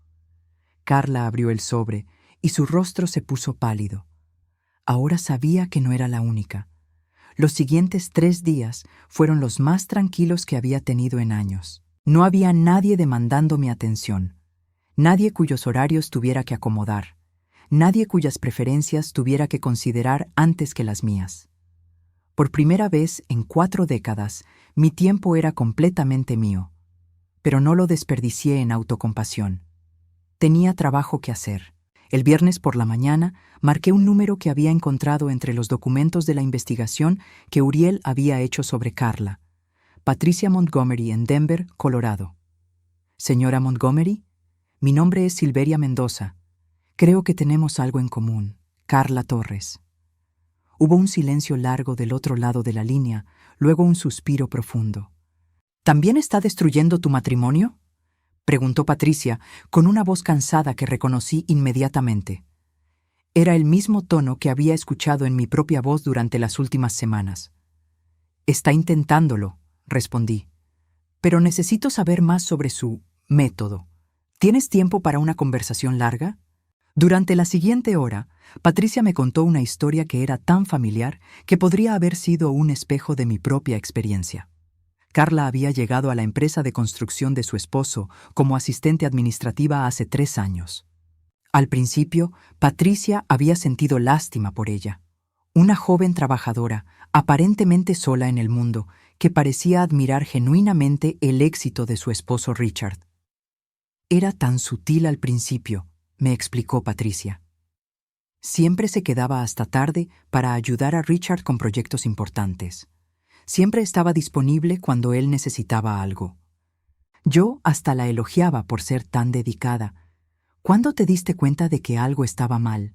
Carla abrió el sobre y su rostro se puso pálido. Ahora sabía que no era la única. Los siguientes 3 días fueron los más tranquilos que había tenido en años. No había nadie demandando mi atención, nadie cuyos horarios tuviera que acomodar, nadie cuyas preferencias tuviera que considerar antes que las mías. Por primera vez en 4 décadas, mi tiempo era completamente mío, pero no lo desperdicié en autocompasión. Tenía trabajo que hacer. El viernes por la mañana marqué un número que había encontrado entre los documentos de la investigación que Uriel había hecho sobre Carla. Patricia Montgomery en Denver, Colorado. Señora Montgomery, mi nombre es Silveria Mendoza. Creo que tenemos algo en común. Carla Torres. Hubo un silencio largo del otro lado de la línea, luego un suspiro profundo. ¿También está destruyendo tu matrimonio?, preguntó Patricia, con una voz cansada que reconocí inmediatamente. Era el mismo tono que había escuchado en mi propia voz durante las últimas semanas. Está intentándolo, respondí. Pero necesito saber más sobre su método. ¿Tienes tiempo para una conversación larga? Durante la siguiente hora, Patricia me contó una historia que era tan familiar que podría haber sido un espejo de mi propia experiencia. Carla había llegado a la empresa de construcción de su esposo como asistente administrativa hace 3 años. Al principio, Patricia había sentido lástima por ella. Una joven trabajadora, aparentemente sola en el mundo, que parecía admirar genuinamente el éxito de su esposo Richard. Era tan sutil al principio, me explicó Patricia. Siempre se quedaba hasta tarde para ayudar a Richard con proyectos importantes. Siempre estaba disponible cuando él necesitaba algo. Yo hasta la elogiaba por ser tan dedicada. ¿Cuándo te diste cuenta de que algo estaba mal?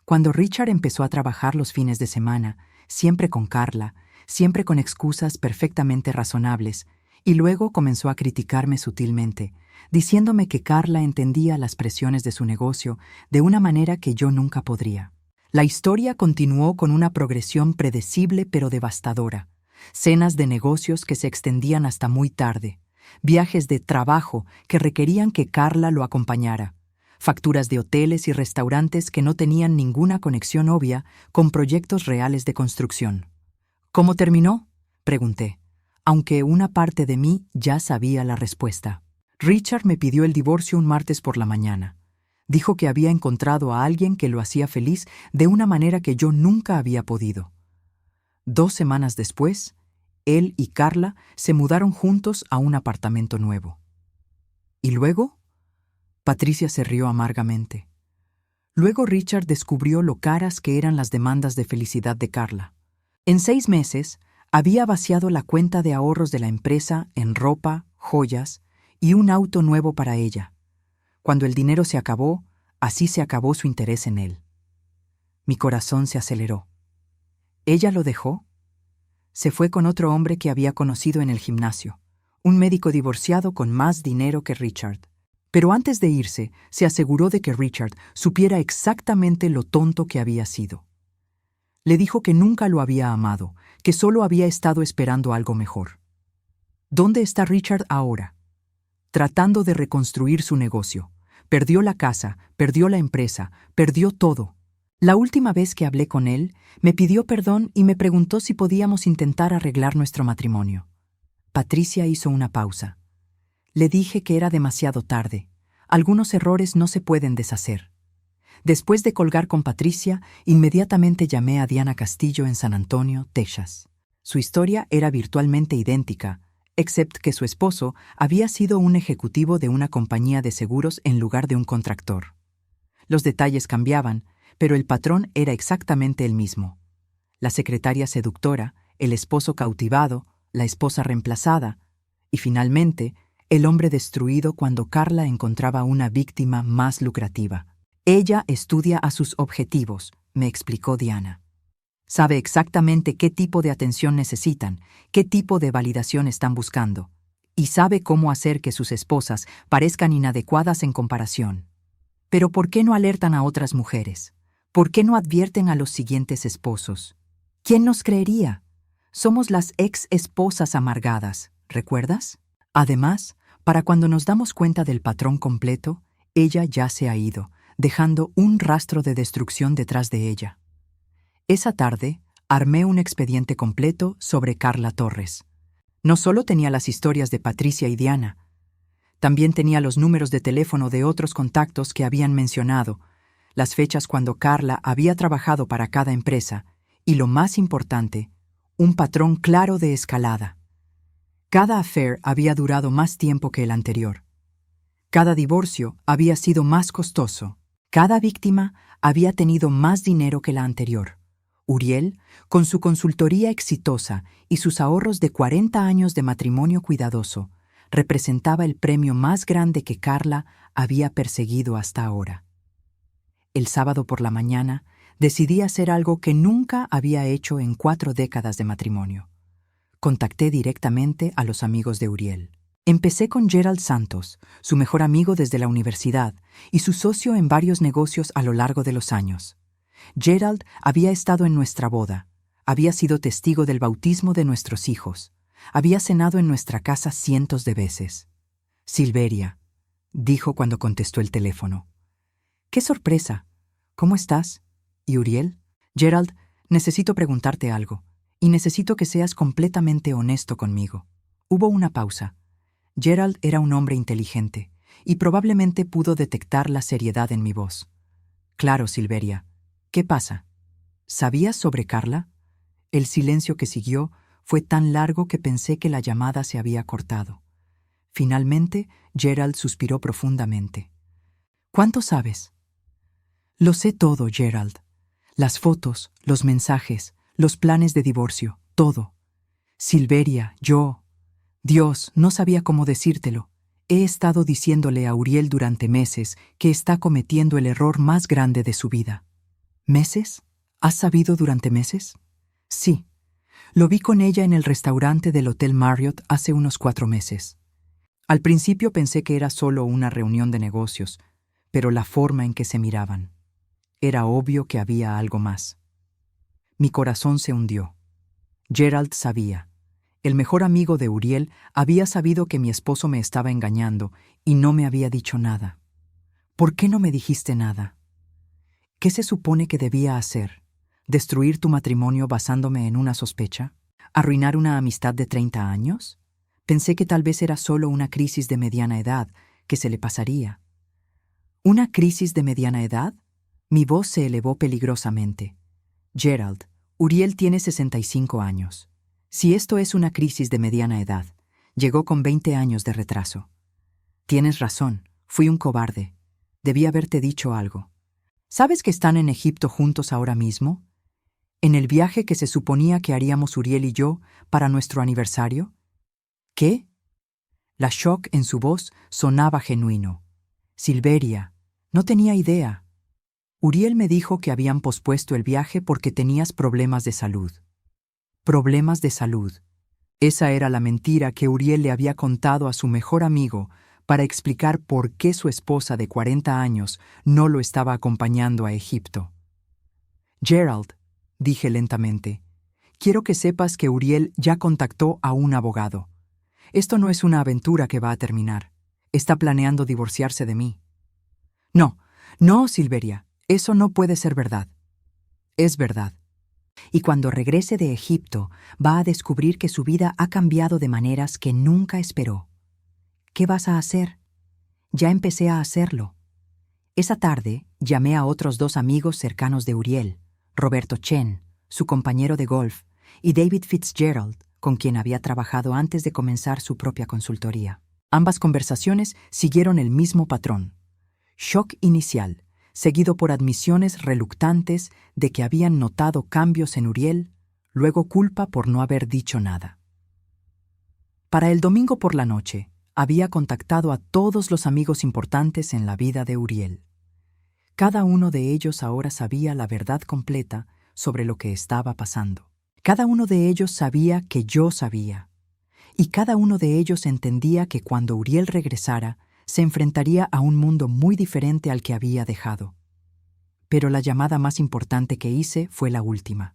Cuando Richard empezó a trabajar los fines de semana, siempre con Carla, siempre con excusas perfectamente razonables, y luego comenzó a criticarme sutilmente, diciéndome que Carla entendía las presiones de su negocio de una manera que yo nunca podría. La historia continuó con una progresión predecible pero devastadora. Cenas de negocios que se extendían hasta muy tarde. Viajes de trabajo que requerían que Carla lo acompañara. Facturas de hoteles y restaurantes que no tenían ninguna conexión obvia con proyectos reales de construcción. ¿Cómo terminó?, pregunté, aunque una parte de mí ya sabía la respuesta. Richard me pidió el divorcio un martes por la mañana. Dijo que había encontrado a alguien que lo hacía feliz de una manera que yo nunca había podido. 2 semanas después, él y Carla se mudaron juntos a un apartamento nuevo. ¿Y luego? Patricia se rió amargamente. Luego Richard descubrió lo caras que eran las demandas de felicidad de Carla. En 6 meses, había vaciado la cuenta de ahorros de la empresa en ropa, joyas y un auto nuevo para ella. Cuando el dinero se acabó, así se acabó su interés en él. Mi corazón se aceleró. ¿Ella lo dejó? Se fue con otro hombre que había conocido en el gimnasio, un médico divorciado con más dinero que Richard. Pero antes de irse, se aseguró de que Richard supiera exactamente lo tonto que había sido. Le dijo que nunca lo había amado, que solo había estado esperando algo mejor. ¿Dónde está Richard ahora? Tratando de reconstruir su negocio. Perdió la casa, perdió la empresa, perdió todo. La última vez que hablé con él, me pidió perdón y me preguntó si podíamos intentar arreglar nuestro matrimonio. Patricia hizo una pausa. Le dije que era demasiado tarde. Algunos errores no se pueden deshacer. Después de colgar con Patricia, inmediatamente llamé a Diana Castillo en San Antonio, Texas. Su historia era virtualmente idéntica, excepto que su esposo había sido un ejecutivo de una compañía de seguros en lugar de un contractor. Los detalles cambiaban, pero el patrón era exactamente el mismo. La secretaria seductora, el esposo cautivado, la esposa reemplazada, y finalmente, el hombre destruido cuando Carla encontraba una víctima más lucrativa. Ella estudia a sus objetivos, me explicó Diana. Sabe exactamente qué tipo de atención necesitan, qué tipo de validación están buscando, y sabe cómo hacer que sus esposas parezcan inadecuadas en comparación. Pero ¿por qué no alertan a otras mujeres? ¿Por qué no advierten a los siguientes esposos? ¿Quién nos creería? Somos las ex-esposas amargadas, ¿recuerdas? Además, para cuando nos damos cuenta del patrón completo, ella ya se ha ido, dejando un rastro de destrucción detrás de ella. Esa tarde, armé un expediente completo sobre Carla Torres. No solo tenía las historias de Patricia y Diana, también tenía los números de teléfono de otros contactos que habían mencionado, las fechas cuando Carla había trabajado para cada empresa y, lo más importante, un patrón claro de escalada. Cada affair había durado más tiempo que el anterior. Cada divorcio había sido más costoso. Cada víctima había tenido más dinero que la anterior. Uriel, con su consultoría exitosa y sus ahorros de 40 años de matrimonio cuidadoso, representaba el premio más grande que Carla había perseguido hasta ahora. El sábado por la mañana, decidí hacer algo que nunca había hecho en 4 décadas de matrimonio. Contacté directamente a los amigos de Uriel. Empecé con Gerald Santos, su mejor amigo desde la universidad y su socio en varios negocios a lo largo de los años. Gerald había estado en nuestra boda, había sido testigo del bautismo de nuestros hijos, había cenado en nuestra casa cientos de veces. Silveria, dijo cuando contestó el teléfono. ¡Qué sorpresa! ¿Cómo estás? ¿Y Uriel? Gerald, necesito preguntarte algo, y necesito que seas completamente honesto conmigo. Hubo una pausa. Gerald era un hombre inteligente, y probablemente pudo detectar la seriedad en mi voz. Claro, Silveria. ¿Qué pasa? ¿Sabías sobre Carla? El silencio que siguió fue tan largo que pensé que la llamada se había cortado. Finalmente, Gerald suspiró profundamente. ¿Cuánto sabes? Lo sé todo, Gerald. Las fotos, los mensajes, los planes de divorcio, todo. Silveria, Dios, no sabía cómo decírtelo. He estado diciéndole a Uriel durante meses que está cometiendo el error más grande de su vida. ¿Meses? ¿Has sabido durante meses? Sí. Lo vi con ella en el restaurante del Hotel Marriott hace unos 4 meses. Al principio pensé que era solo una reunión de negocios, pero la forma en que se miraban. Era obvio que había algo más. Mi corazón se hundió. Gerald sabía. El mejor amigo de Uriel había sabido que mi esposo me estaba engañando y no me había dicho nada. ¿Por qué no me dijiste nada? ¿Qué se supone que debía hacer? ¿Destruir tu matrimonio basándome en una sospecha? ¿Arruinar una amistad de 30 años? Pensé que tal vez era solo una crisis de mediana edad, que se le pasaría. ¿Una crisis de mediana edad? Mi voz se elevó peligrosamente. Gerald, Uriel tiene 65 años. Si esto es una crisis de mediana edad, llegó con 20 años de retraso. Tienes razón, fui un cobarde. Debí haberte dicho algo. ¿Sabes que están en Egipto juntos ahora mismo? ¿En el viaje que se suponía que haríamos Uriel y yo para nuestro aniversario? ¿Qué? La shock en su voz sonaba genuino. Silveria, no tenía idea. Uriel me dijo que habían pospuesto el viaje porque tenías problemas de salud. Problemas de salud. Esa era la mentira que Uriel le había contado a su mejor amigo para explicar por qué su esposa de 40 años no lo estaba acompañando a Egipto. Gerald, dije lentamente, quiero que sepas que Uriel ya contactó a un abogado. Esto no es una aventura que va a terminar. Está planeando divorciarse de mí. No, Silveria, eso no puede ser verdad. Es verdad. Y cuando regrese de Egipto, va a descubrir que su vida ha cambiado de maneras que nunca esperó. ¿Qué vas a hacer? Ya empecé a hacerlo. Esa tarde, llamé a otros 2 amigos cercanos de Uriel, Roberto Chen, su compañero de golf, y David Fitzgerald, con quien había trabajado antes de comenzar su propia consultoría. Ambas conversaciones siguieron el mismo patrón. Shock inicial, seguido por admisiones reluctantes de que habían notado cambios en Uriel, luego culpa por no haber dicho nada. Para el domingo por la noche, había contactado a todos los amigos importantes en la vida de Uriel. Cada uno de ellos ahora sabía la verdad completa sobre lo que estaba pasando. Cada uno de ellos sabía que yo sabía. Y cada uno de ellos entendía que cuando Uriel regresara, se enfrentaría a un mundo muy diferente al que había dejado. Pero la llamada más importante que hice fue la última.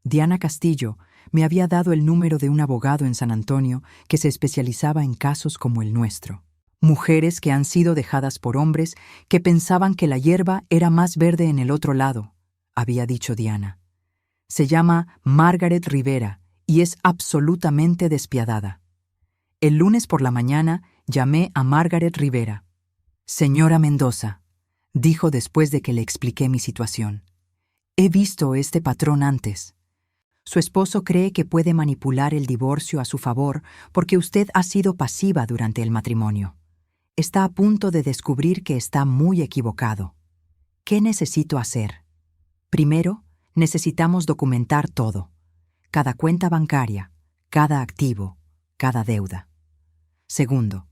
Diana Castillo me había dado el número de un abogado en San Antonio que se especializaba en casos como el nuestro. Mujeres que han sido dejadas por hombres que pensaban que la hierba era más verde en el otro lado, había dicho Diana. Se llama Margaret Rivera y es absolutamente despiadada. El lunes por la mañana llamé a Margaret Rivera. Señora Mendoza, dijo después de que le expliqué mi situación. He visto este patrón antes. Su esposo cree que puede manipular el divorcio a su favor porque usted ha sido pasiva durante el matrimonio. Está a punto de descubrir que está muy equivocado. ¿Qué necesito hacer? Primero, necesitamos documentar todo. Cada cuenta bancaria, cada activo, cada deuda. Segundo,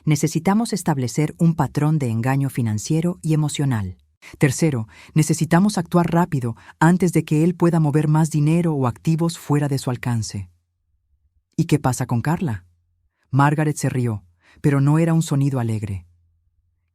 necesitamos establecer un patrón de engaño financiero y emocional. Tercero, necesitamos actuar rápido antes de que él pueda mover más dinero o activos fuera de su alcance. ¿Y qué pasa con Carla? Margaret se rió, pero no era un sonido alegre.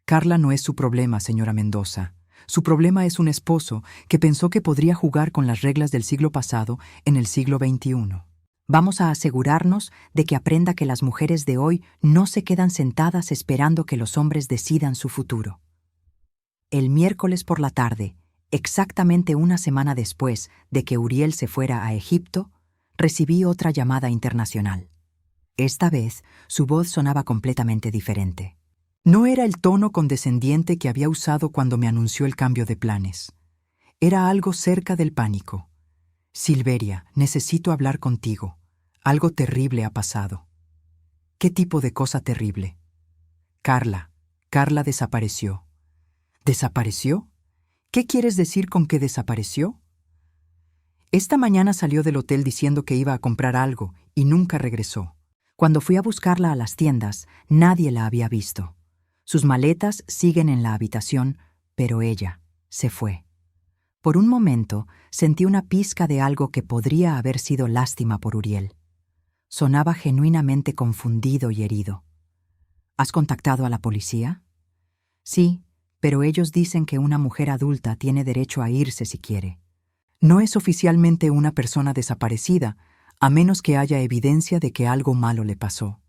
Carla no es su problema, señora Mendoza. Su problema es un esposo que pensó que podría jugar con las reglas del siglo pasado en el siglo XXI. Vamos a asegurarnos de que aprenda que las mujeres de hoy no se quedan sentadas esperando que los hombres decidan su futuro. El miércoles por la tarde, exactamente una semana después de que Uriel se fuera a Egipto, recibí otra llamada internacional. Esta vez, su voz sonaba completamente diferente. No era el tono condescendiente que había usado cuando me anunció el cambio de planes. Era algo cerca del pánico. Silveria, necesito hablar contigo. Algo terrible ha pasado. ¿Qué tipo de cosa terrible? Carla desapareció. ¿Desapareció? ¿Qué quieres decir con que desapareció? Esta mañana salió del hotel diciendo que iba a comprar algo y nunca regresó. Cuando fui a buscarla a las tiendas, nadie la había visto. Sus maletas siguen en la habitación, pero ella se fue. Por un momento sentí una pizca de algo que podría haber sido lástima por Uriel. Sonaba genuinamente confundido y herido. ¿Has contactado a la policía? Sí, pero ellos dicen que una mujer adulta tiene derecho a irse si quiere. No es oficialmente una persona desaparecida, a menos que haya evidencia de que algo malo le pasó.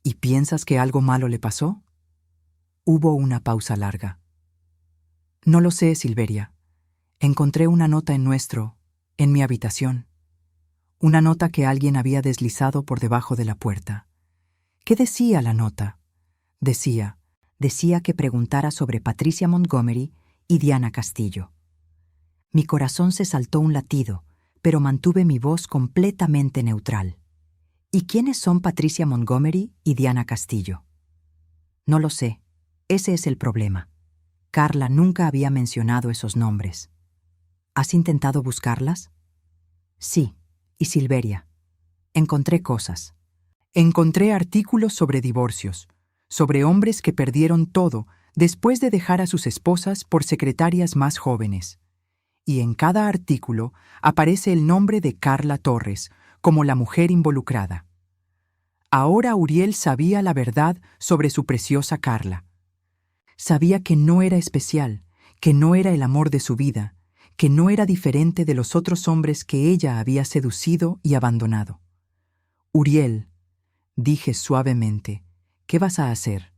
¿Y piensas que algo malo le pasó? Hubo una pausa larga. No lo sé, Silveria. Encontré una nota en mi habitación. Una nota que alguien había deslizado por debajo de la puerta. ¿Qué decía la nota? Decía que preguntara sobre Patricia Montgomery y Diana Castillo. Mi corazón se saltó un latido, pero mantuve mi voz completamente neutral. ¿Y quiénes son Patricia Montgomery y Diana Castillo? No lo sé. Ese es el problema. Carla nunca había mencionado esos nombres. ¿Has intentado buscarlas? Sí, y Silveria. Encontré cosas. Encontré artículos sobre divorcios, sobre hombres que perdieron todo después de dejar a sus esposas por secretarias más jóvenes. Y en cada artículo aparece el nombre de Carla Torres como la mujer involucrada. Ahora Uriel sabía la verdad sobre su preciosa Carla. Sabía que no era especial, que no era el amor de su vida, que no era diferente de los otros hombres que ella había seducido y abandonado. Uriel, dije suavemente, ¿qué vas a hacer?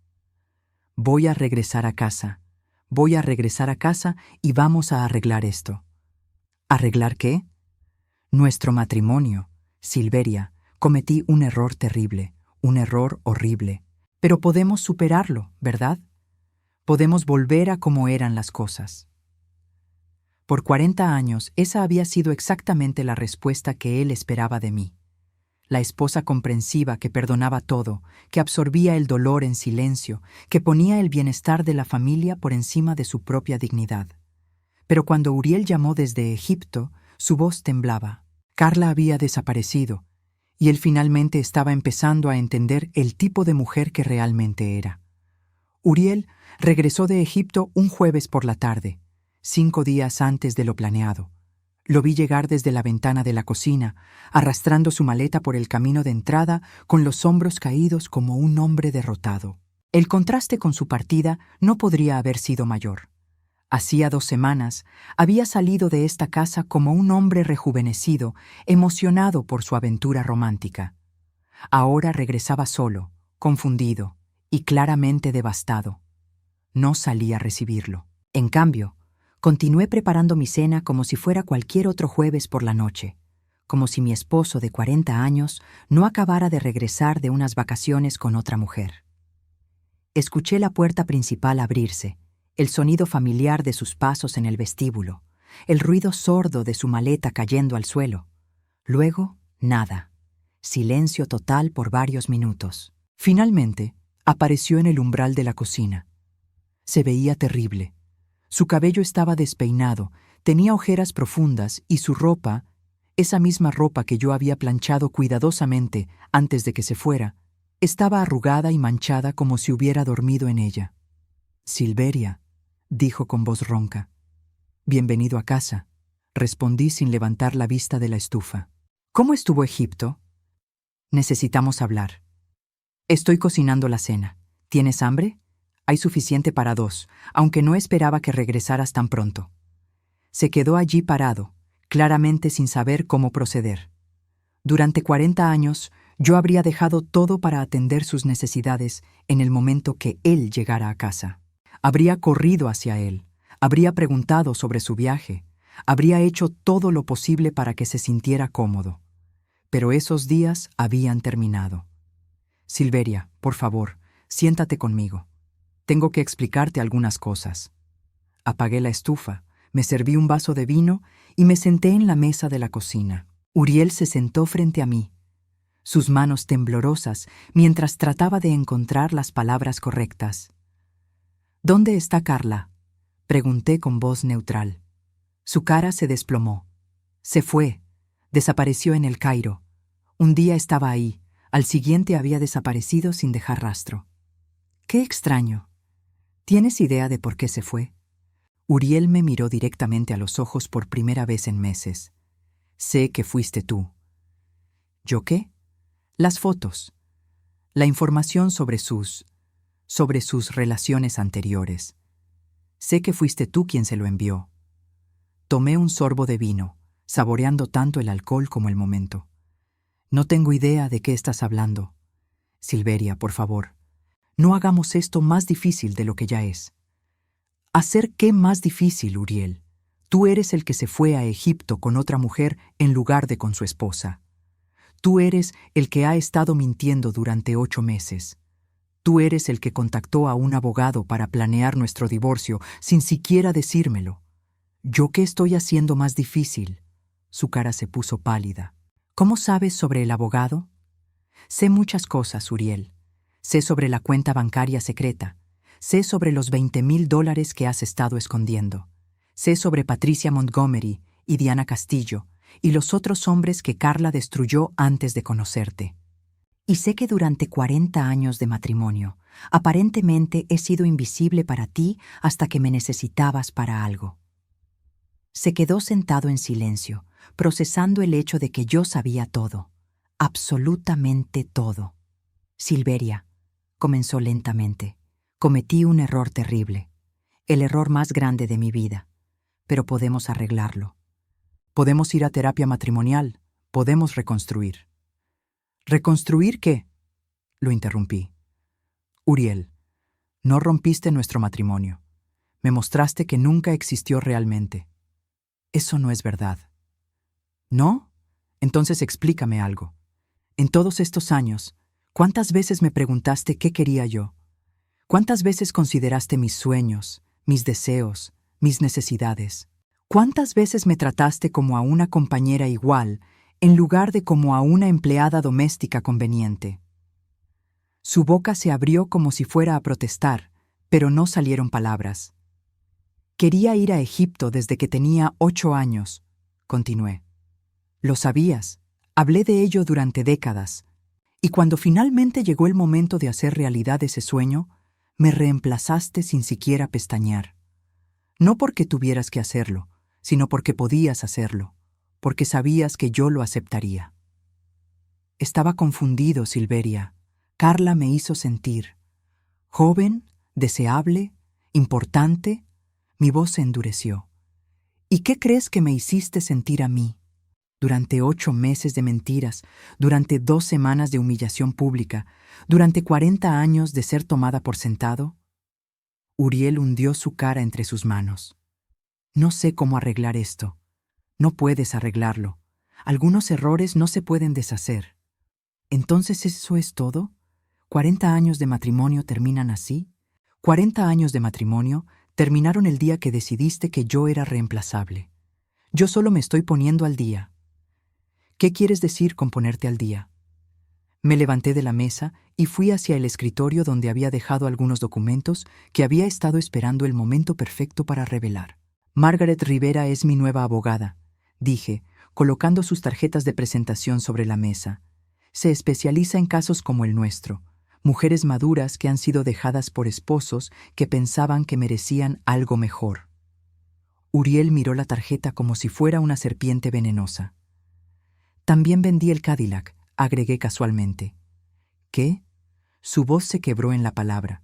Voy a regresar a casa. Voy a regresar a casa y vamos a arreglar esto. ¿Arreglar qué? Nuestro matrimonio. Silveria, cometí un error terrible, un error horrible. Pero podemos superarlo, ¿verdad? Podemos volver a como eran las cosas. Por 40 años, esa había sido exactamente la respuesta que él esperaba de mí. La esposa comprensiva que perdonaba todo, que absorbía el dolor en silencio, que ponía el bienestar de la familia por encima de su propia dignidad. Pero cuando Uriel llamó desde Egipto, su voz temblaba. Carla había desaparecido, y él finalmente estaba empezando a entender el tipo de mujer que realmente era. Uriel regresó de Egipto un jueves por la tarde, 5 días antes de lo planeado. Lo vi llegar desde la ventana de la cocina, arrastrando su maleta por el camino de entrada con los hombros caídos como un hombre derrotado. El contraste con su partida no podría haber sido mayor. Hacía 2 semanas había salido de esta casa como un hombre rejuvenecido, emocionado por su aventura romántica. Ahora regresaba solo, confundido y claramente devastado. No salí a recibirlo. En cambio, continué preparando mi cena como si fuera cualquier otro jueves por la noche, como si mi esposo de 40 años no acabara de regresar de unas vacaciones con otra mujer. Escuché la puerta principal abrirse, el sonido familiar de sus pasos en el vestíbulo, el ruido sordo de su maleta cayendo al suelo. Luego, nada. Silencio total por varios minutos. Finalmente, apareció en el umbral de la cocina. Se veía terrible. Su cabello estaba despeinado, tenía ojeras profundas y su ropa, esa misma ropa que yo había planchado cuidadosamente antes de que se fuera, estaba arrugada y manchada como si hubiera dormido en ella. «Silveria», dijo con voz ronca. «Bienvenido a casa», respondí sin levantar la vista de la estufa. «¿Cómo estuvo Egipto?» «Necesitamos hablar». «Estoy cocinando la cena. ¿Tienes hambre?» «Hay suficiente para 2, aunque no esperaba que regresaras tan pronto». Se quedó allí parado, claramente sin saber cómo proceder. Durante 40 años, yo habría dejado todo para atender sus necesidades en el momento que él llegara a casa. Habría corrido hacia él, habría preguntado sobre su viaje, habría hecho todo lo posible para que se sintiera cómodo. Pero esos días habían terminado. Silveria, por favor, siéntate conmigo. Tengo que explicarte algunas cosas. Apagué la estufa, me serví un vaso de vino y me senté en la mesa de la cocina. Uriel se sentó frente a mí, sus manos temblorosas mientras trataba de encontrar las palabras correctas. ¿Dónde está Carla?, pregunté con voz neutral. Su cara se desplomó. Se fue. Desapareció en El Cairo. Un día estaba ahí, al siguiente había desaparecido sin dejar rastro. ¡Qué extraño! ¿Tienes idea de por qué se fue? Uriel me miró directamente a los ojos por primera vez en meses. Sé que fuiste tú. ¿Yo qué? Las fotos. La información sobre sus relaciones anteriores. Sé que fuiste tú quien se lo envió. Tomé un sorbo de vino, saboreando tanto el alcohol como el momento. No tengo idea de qué estás hablando. Silveria, por favor, no hagamos esto más difícil de lo que ya es. ¿Hacer qué más difícil, Uriel? Tú eres el que se fue a Egipto con otra mujer en lugar de con su esposa. Tú eres el que ha estado mintiendo durante 8 meses. Tú eres el que contactó a un abogado para planear nuestro divorcio sin siquiera decírmelo. ¿Yo qué estoy haciendo más difícil? Su cara se puso pálida. ¿Cómo sabes sobre el abogado? Sé muchas cosas, Uriel. Sé sobre la cuenta bancaria secreta. Sé sobre los $20,000 que has estado escondiendo. Sé sobre Patricia Montgomery y Diana Castillo y los otros hombres que Carla destruyó antes de conocerte. Y sé que durante 40 años de matrimonio, aparentemente he sido invisible para ti hasta que me necesitabas para algo. Se quedó sentado en silencio, procesando el hecho de que yo sabía todo, absolutamente todo. Silveria, comenzó lentamente, cometí un error terrible, el error más grande de mi vida, pero podemos arreglarlo. Podemos ir a terapia matrimonial, podemos reconstruir. ¿Reconstruir qué? Lo interrumpí. Uriel, no rompiste nuestro matrimonio. Me mostraste que nunca existió realmente. Eso no es verdad. ¿No? Entonces explícame algo. En todos estos años, ¿cuántas veces me preguntaste qué quería yo? ¿Cuántas veces consideraste mis sueños, mis deseos, mis necesidades? ¿Cuántas veces me trataste como a una compañera igual en lugar de como a una empleada doméstica conveniente? Su boca se abrió como si fuera a protestar, pero no salieron palabras. Quería ir a Egipto desde que tenía 8 años, continué. Lo sabías, hablé de ello durante décadas, y cuando finalmente llegó el momento de hacer realidad ese sueño, me reemplazaste sin siquiera pestañear. No porque tuvieras que hacerlo, sino porque podías hacerlo, porque sabías que yo lo aceptaría. Estaba confundido, Silveria. Carla me hizo sentir joven, deseable, importante. Mi voz se endureció. ¿Y qué crees que me hiciste sentir a mí? Durante 8 meses de mentiras, durante 2 semanas de humillación pública, durante 40 años de ser tomada por sentado. Uriel hundió su cara entre sus manos. No sé cómo arreglar esto. No puedes arreglarlo. Algunos errores no se pueden deshacer. ¿Entonces eso es todo? ¿40 años de matrimonio terminan así? 40 años de matrimonio terminaron el día que decidiste que yo era reemplazable. Yo solo me estoy poniendo al día. ¿Qué quieres decir con ponerte al día? Me levanté de la mesa y fui hacia el escritorio donde había dejado algunos documentos que había estado esperando el momento perfecto para revelar. Margaret Rivera es mi nueva abogada, dije, colocando sus tarjetas de presentación sobre la mesa. Se especializa en casos como el nuestro, mujeres maduras que han sido dejadas por esposos que pensaban que merecían algo mejor. Uriel miró la tarjeta como si fuera una serpiente venenosa. También vendí el Cadillac, agregué casualmente. ¿Qué? Su voz se quebró en la palabra.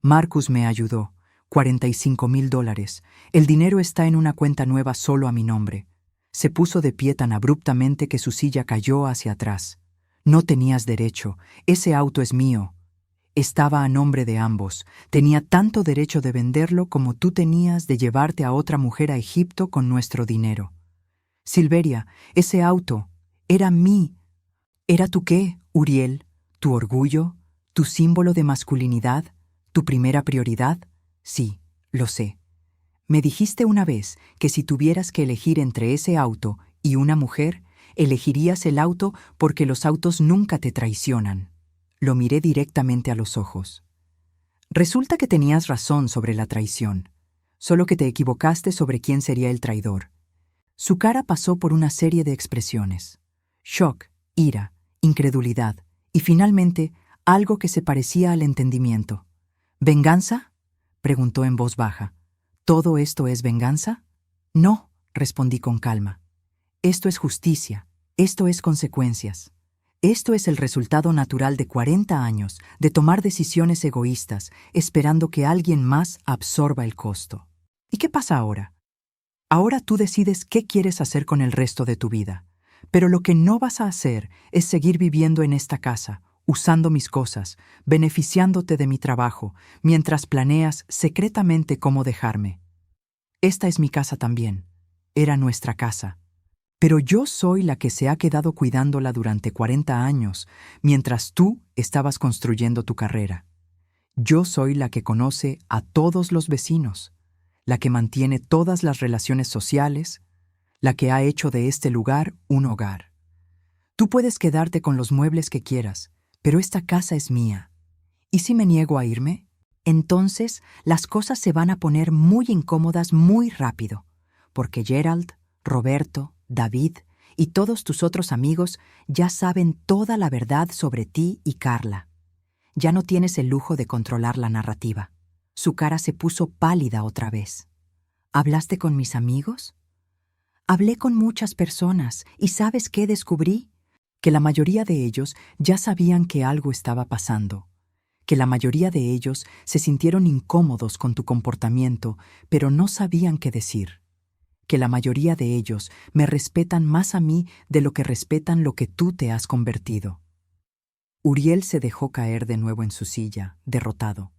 Marcus me ayudó. $45,000. El dinero está en una cuenta nueva solo a mi nombre. Se puso de pie tan abruptamente que su silla cayó hacia atrás. No tenías derecho. Ese auto es mío. Estaba a nombre de ambos. Tenía tanto derecho de venderlo como tú tenías de llevarte a otra mujer a Egipto con nuestro dinero. Silveria, ese auto era mí. ¿Era tu qué, Uriel? ¿Tu orgullo? ¿Tu símbolo de masculinidad? ¿Tu primera prioridad? Sí, lo sé. Me dijiste una vez que si tuvieras que elegir entre ese auto y una mujer, elegirías el auto porque los autos nunca te traicionan. Lo miré directamente a los ojos. Resulta que tenías razón sobre la traición, solo que te equivocaste sobre quién sería el traidor. Su cara pasó por una serie de expresiones: shock, ira, incredulidad y finalmente algo que se parecía al entendimiento. ¿Venganza?, preguntó en voz baja. ¿Todo esto es venganza? No, respondí con calma. Esto es justicia, esto es consecuencias. Esto es el resultado natural de 40 años de tomar decisiones egoístas, esperando que alguien más absorba el costo. ¿Y qué pasa ahora? Ahora tú decides qué quieres hacer con el resto de tu vida. Pero lo que no vas a hacer es seguir viviendo en esta casa, usando mis cosas, beneficiándote de mi trabajo, mientras planeas secretamente cómo dejarme. Esta es mi casa también. Era nuestra casa. Pero yo soy la que se ha quedado cuidándola durante 40 años, mientras tú estabas construyendo tu carrera. Yo soy la que conoce a todos los vecinos, la que mantiene todas las relaciones sociales, la que ha hecho de este lugar un hogar. Tú puedes quedarte con los muebles que quieras, pero esta casa es mía. ¿Y si me niego a irme? Entonces las cosas se van a poner muy incómodas muy rápido, porque Gerald, Roberto, David y todos tus otros amigos ya saben toda la verdad sobre ti y Carla. Ya no tienes el lujo de controlar la narrativa. Su cara se puso pálida otra vez. ¿Hablaste con mis amigos? Hablé con muchas personas y ¿sabes qué descubrí? Que la mayoría de ellos ya sabían que algo estaba pasando, que la mayoría de ellos se sintieron incómodos con tu comportamiento, pero no sabían qué decir. Que la mayoría de ellos me respetan más a mí de lo que respetan lo que tú te has convertido. Uriel se dejó caer de nuevo en su silla, derrotado.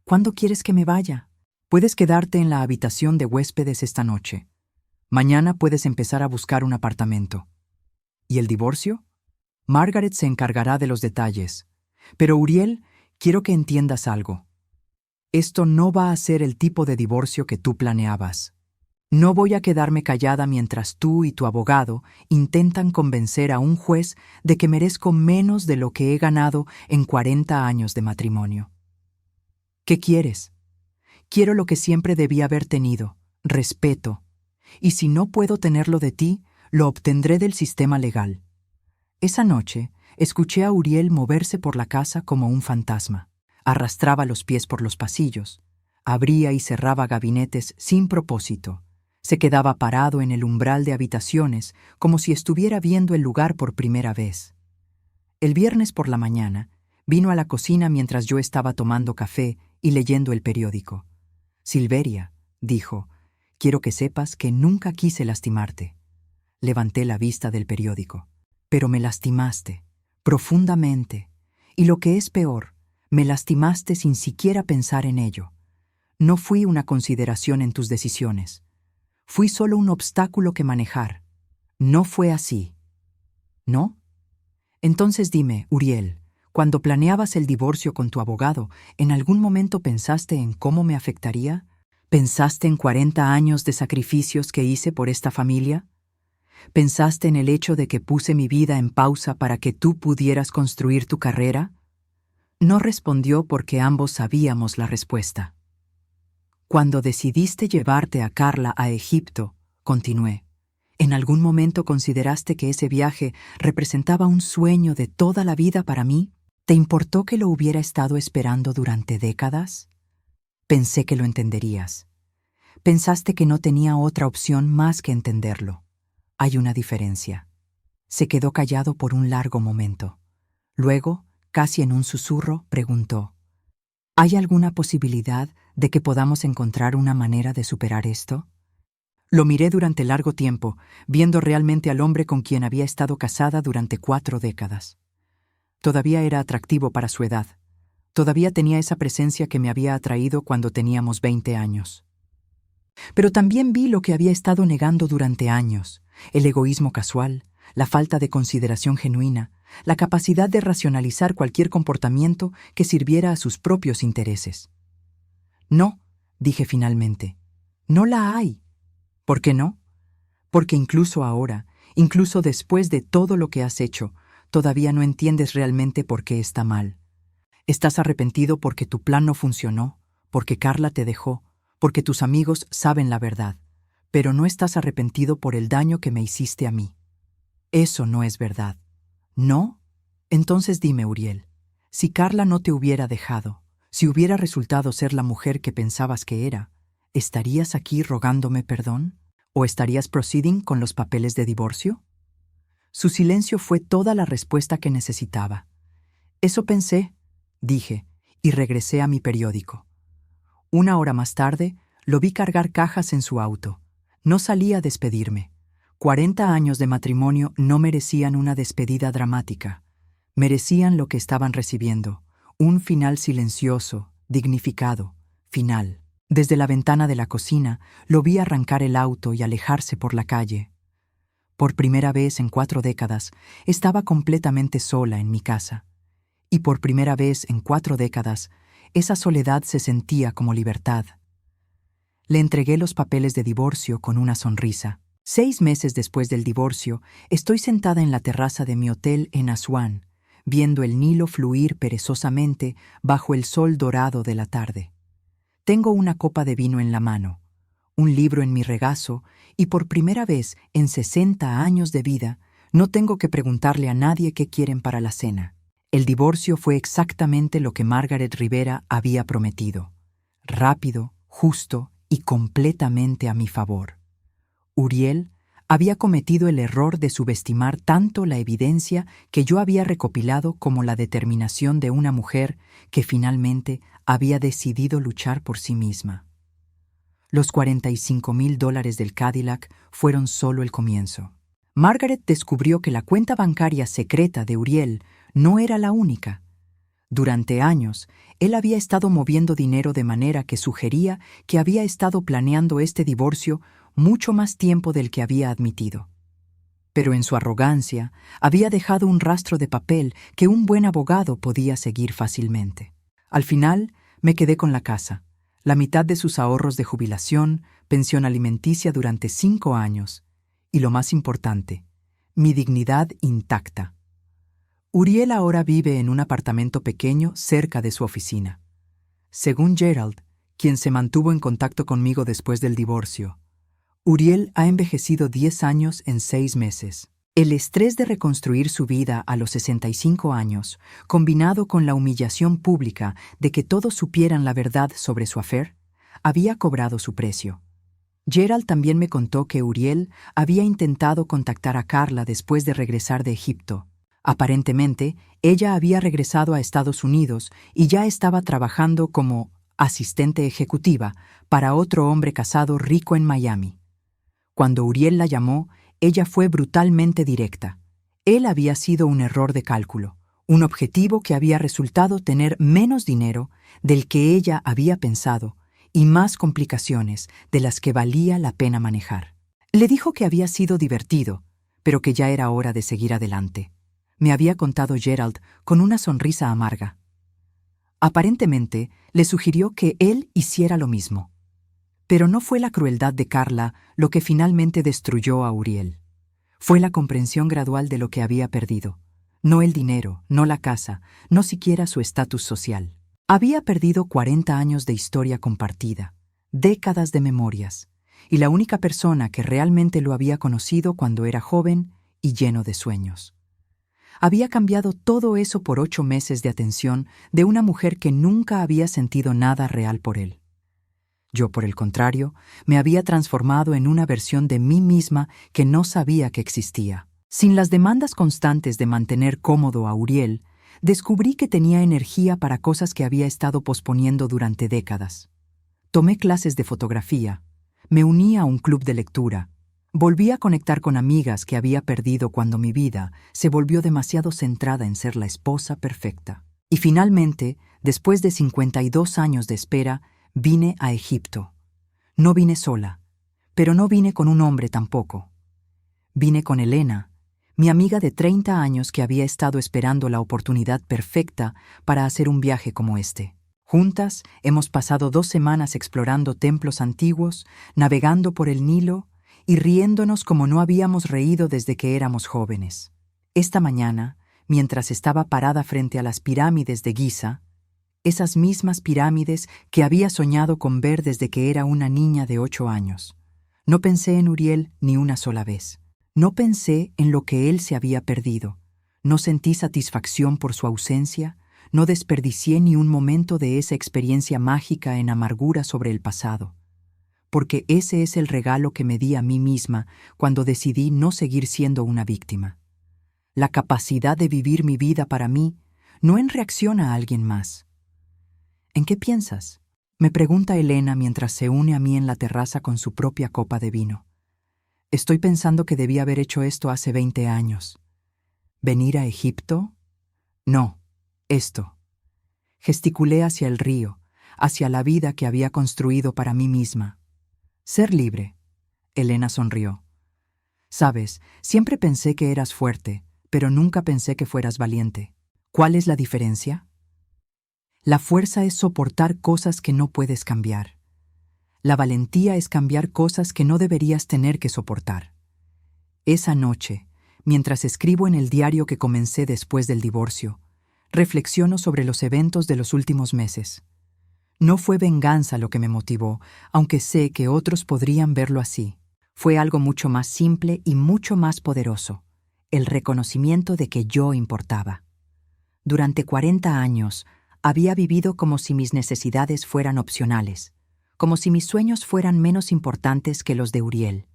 ¿Cuándo quieres que me vaya? Puedes quedarte en la habitación de huéspedes esta noche. Mañana puedes empezar a buscar un apartamento. ¿Y el divorcio? Margaret se encargará de los detalles. Pero Uriel, quiero que entiendas algo. Esto no va a ser el tipo de divorcio que tú planeabas. No voy a quedarme callada mientras tú y tu abogado intentan convencer a un juez de que merezco menos de lo que he ganado en 40 años de matrimonio. ¿Qué quieres? Quiero lo que siempre debí haber tenido, respeto. Y si no puedo tenerlo de ti, lo obtendré del sistema legal. Esa noche, escuché a Uriel moverse por la casa como un fantasma. Arrastraba los pies por los pasillos. Abría y cerraba gabinetes sin propósito. Se quedaba parado en el umbral de habitaciones como si estuviera viendo el lugar por primera vez. El viernes por la mañana, vino a la cocina mientras yo estaba tomando café y leyendo el periódico. Silveria, dijo, quiero que sepas que nunca quise lastimarte. Levanté la vista del periódico. Pero me lastimaste, profundamente. Y lo que es peor, me lastimaste sin siquiera pensar en ello. No fui una consideración en tus decisiones. Fui solo un obstáculo que manejar. No fue así. ¿No? Entonces dime, Uriel, cuando planeabas el divorcio con tu abogado, ¿en algún momento pensaste en cómo me afectaría? ¿Pensaste en 40 años de sacrificios que hice por esta familia? ¿Pensaste en el hecho de que puse mi vida en pausa para que tú pudieras construir tu carrera? No respondió porque ambos sabíamos la respuesta. Cuando decidiste llevarte a Carla a Egipto, continué, ¿en algún momento consideraste que ese viaje representaba un sueño de toda la vida para mí? ¿Te importó que lo hubiera estado esperando durante décadas? Pensé que lo entenderías. Pensaste que no tenía otra opción más que entenderlo. Hay una diferencia. Se quedó callado por un largo momento. Luego, casi en un susurro, preguntó, ¿hay alguna posibilidad de que podamos encontrar una manera de superar esto? Lo miré durante largo tiempo, viendo realmente al hombre con quien había estado casada durante 4 décadas. Todavía era atractivo para su edad. Todavía tenía esa presencia que me había atraído cuando teníamos 20 años. Pero también vi lo que había estado negando durante años: el egoísmo casual, la falta de consideración genuina, la capacidad de racionalizar cualquier comportamiento que sirviera a sus propios intereses. No, dije finalmente, no la hay. ¿Por qué no? Porque incluso ahora, incluso después de todo lo que has hecho, todavía no entiendes realmente por qué está mal. Estás arrepentido porque tu plan no funcionó, porque Carla te dejó, porque tus amigos saben la verdad, pero no estás arrepentido por el daño que me hiciste a mí. Eso no es verdad. ¿No? Entonces dime, Uriel, si Carla no te hubiera dejado, si hubiera resultado ser la mujer que pensabas que era, ¿estarías aquí rogándome perdón? ¿O estarías proceeding con los papeles de divorcio? Su silencio fue toda la respuesta que necesitaba. Eso pensé, dije, y regresé a mi periódico. 1 hora más tarde, lo vi cargar cajas en su auto. No salía a despedirme. 40 años de matrimonio no merecían una despedida dramática. Merecían lo que estaban recibiendo: un final silencioso, dignificado, final. Desde la ventana de la cocina, lo vi arrancar el auto y alejarse por la calle. Por primera vez en 4 décadas, estaba completamente sola en mi casa. Y por primera vez en 4 décadas, esa soledad se sentía como libertad. Le entregué los papeles de divorcio con una sonrisa. 6 meses después del divorcio, estoy sentada en la terraza de mi hotel en Asuán, viendo el Nilo fluir perezosamente bajo el sol dorado de la tarde. Tengo una copa de vino en la mano, un libro en mi regazo, y por primera vez en 60 años de vida, no tengo que preguntarle a nadie qué quieren para la cena. El divorcio fue exactamente lo que Margaret Rivera había prometido: rápido, justo y completamente a mi favor. Uriel había cometido el error de subestimar tanto la evidencia que yo había recopilado como la determinación de una mujer que finalmente había decidido luchar por sí misma. Los $45,000 del Cadillac fueron solo el comienzo. Margaret descubrió que la cuenta bancaria secreta de Uriel no era la única. Durante años, él había estado moviendo dinero de manera que sugería que había estado planeando este divorcio mucho más tiempo del que había admitido. Pero en su arrogancia, había dejado un rastro de papel que un buen abogado podía seguir fácilmente. Al final, me quedé con la casa, la mitad de sus ahorros de jubilación, pensión alimenticia durante 5 años, y lo más importante, mi dignidad intacta. Uriel ahora vive en un apartamento pequeño cerca de su oficina. Según Gerald, quien se mantuvo en contacto conmigo después del divorcio, Uriel ha envejecido 10 años en 6 meses. El estrés de reconstruir su vida a los 65 años, combinado con la humillación pública de que todos supieran la verdad sobre su affair, había cobrado su precio. Gerald también me contó que Uriel había intentado contactar a Carla después de regresar de Egipto. Aparentemente, ella había regresado a Estados Unidos y ya estaba trabajando como asistente ejecutiva para otro hombre casado rico en Miami. Cuando Uriel la llamó, ella fue brutalmente directa. Él había sido un error de cálculo, un objetivo que había resultado tener menos dinero del que ella había pensado y más complicaciones de las que valía la pena manejar. Le dijo que había sido divertido, pero que ya era hora de seguir adelante. Me había contado Gerald con una sonrisa amarga. Aparentemente, le sugirió que él hiciera lo mismo. Pero no fue la crueldad de Carla lo que finalmente destruyó a Uriel. Fue la comprensión gradual de lo que había perdido. No el dinero, no la casa, no siquiera su estatus social. Había perdido 40 años de historia compartida, décadas de memorias, y la única persona que realmente lo había conocido cuando era joven y lleno de sueños. Había cambiado todo eso por 8 meses de atención de una mujer que nunca había sentido nada real por él. Yo, por el contrario, me había transformado en una versión de mí misma que no sabía que existía. Sin las demandas constantes de mantener cómodo a Uriel, descubrí que tenía energía para cosas que había estado posponiendo durante décadas. Tomé clases de fotografía, me uní a un club de lectura, volví a conectar con amigas que había perdido cuando mi vida se volvió demasiado centrada en ser la esposa perfecta. Y finalmente, después de 52 años de espera, vine a Egipto. No vine sola, pero no vine con un hombre tampoco. Vine con Elena, mi amiga de 30 años que había estado esperando la oportunidad perfecta para hacer un viaje como este. Juntas hemos pasado 2 semanas explorando templos antiguos, navegando por el Nilo y riéndonos como no habíamos reído desde que éramos jóvenes. Esta mañana, mientras estaba parada frente a las pirámides de Giza, esas mismas pirámides que había soñado con ver desde que era una niña de 8 años, no pensé en Uriel ni una sola vez. No pensé en lo que él se había perdido. No sentí satisfacción por su ausencia. No desperdicié ni un momento de esa experiencia mágica en amargura sobre el pasado. Porque ese es el regalo que me di a mí misma cuando decidí no seguir siendo una víctima. La capacidad de vivir mi vida para mí, no en reacción a alguien más. ¿En qué piensas?, me pregunta Elena mientras se une a mí en la terraza con su propia copa de vino. Estoy pensando que debí haber hecho esto hace 20 años. ¿Venir a Egipto? No, esto. Gesticulé hacia el río, hacia la vida que había construido para mí misma. Ser libre. Elena sonrió. Sabes, siempre pensé que eras fuerte, pero nunca pensé que fueras valiente. ¿Cuál es la diferencia? La fuerza es soportar cosas que no puedes cambiar. La valentía es cambiar cosas que no deberías tener que soportar. Esa noche, mientras escribo en el diario que comencé después del divorcio, reflexiono sobre los eventos de los últimos meses. No fue venganza lo que me motivó, aunque sé que otros podrían verlo así. Fue algo mucho más simple y mucho más poderoso: el reconocimiento de que yo importaba. Durante 40 años, había vivido como si mis necesidades fueran opcionales, como si mis sueños fueran menos importantes que los de Uriel,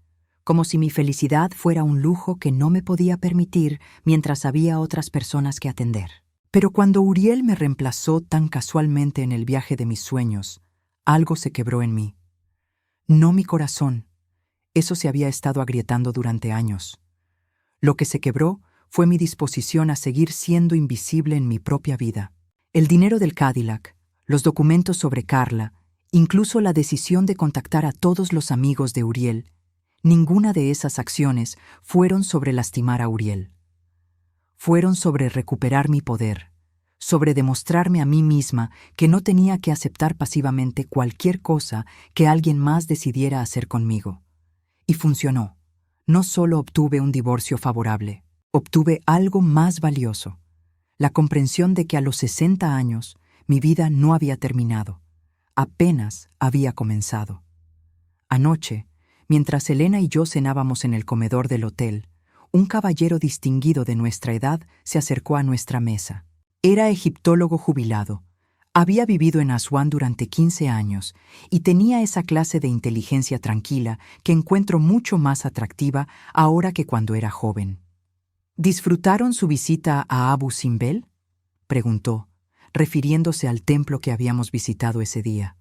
como si mi felicidad fuera un lujo que no me podía permitir mientras había otras personas que atender. Pero cuando Uriel me reemplazó tan casualmente en el viaje de mis sueños, algo se quebró en mí. No mi corazón, eso se había estado agrietando durante años. Lo que se quebró fue mi disposición a seguir siendo invisible en mi propia vida. El dinero del Cadillac, los documentos sobre Carla, incluso la decisión de contactar a todos los amigos de Uriel, ninguna de esas acciones fueron sobre lastimar a Uriel. Fueron sobre recuperar mi poder, sobre demostrarme a mí misma que no tenía que aceptar pasivamente cualquier cosa que alguien más decidiera hacer conmigo. Y funcionó. No solo obtuve un divorcio favorable, obtuve algo más valioso: la comprensión de que a los 60 años mi vida no había terminado, apenas había comenzado. Anoche, mientras Elena y yo cenábamos en el comedor del hotel, un caballero distinguido de nuestra edad se acercó a nuestra mesa. Era egiptólogo jubilado, había vivido en Asuán durante 15 años y tenía esa clase de inteligencia tranquila que encuentro mucho más atractiva ahora que cuando era joven. ¿Disfrutaron su visita a Abu Simbel?, preguntó, refiriéndose al templo que habíamos visitado ese día.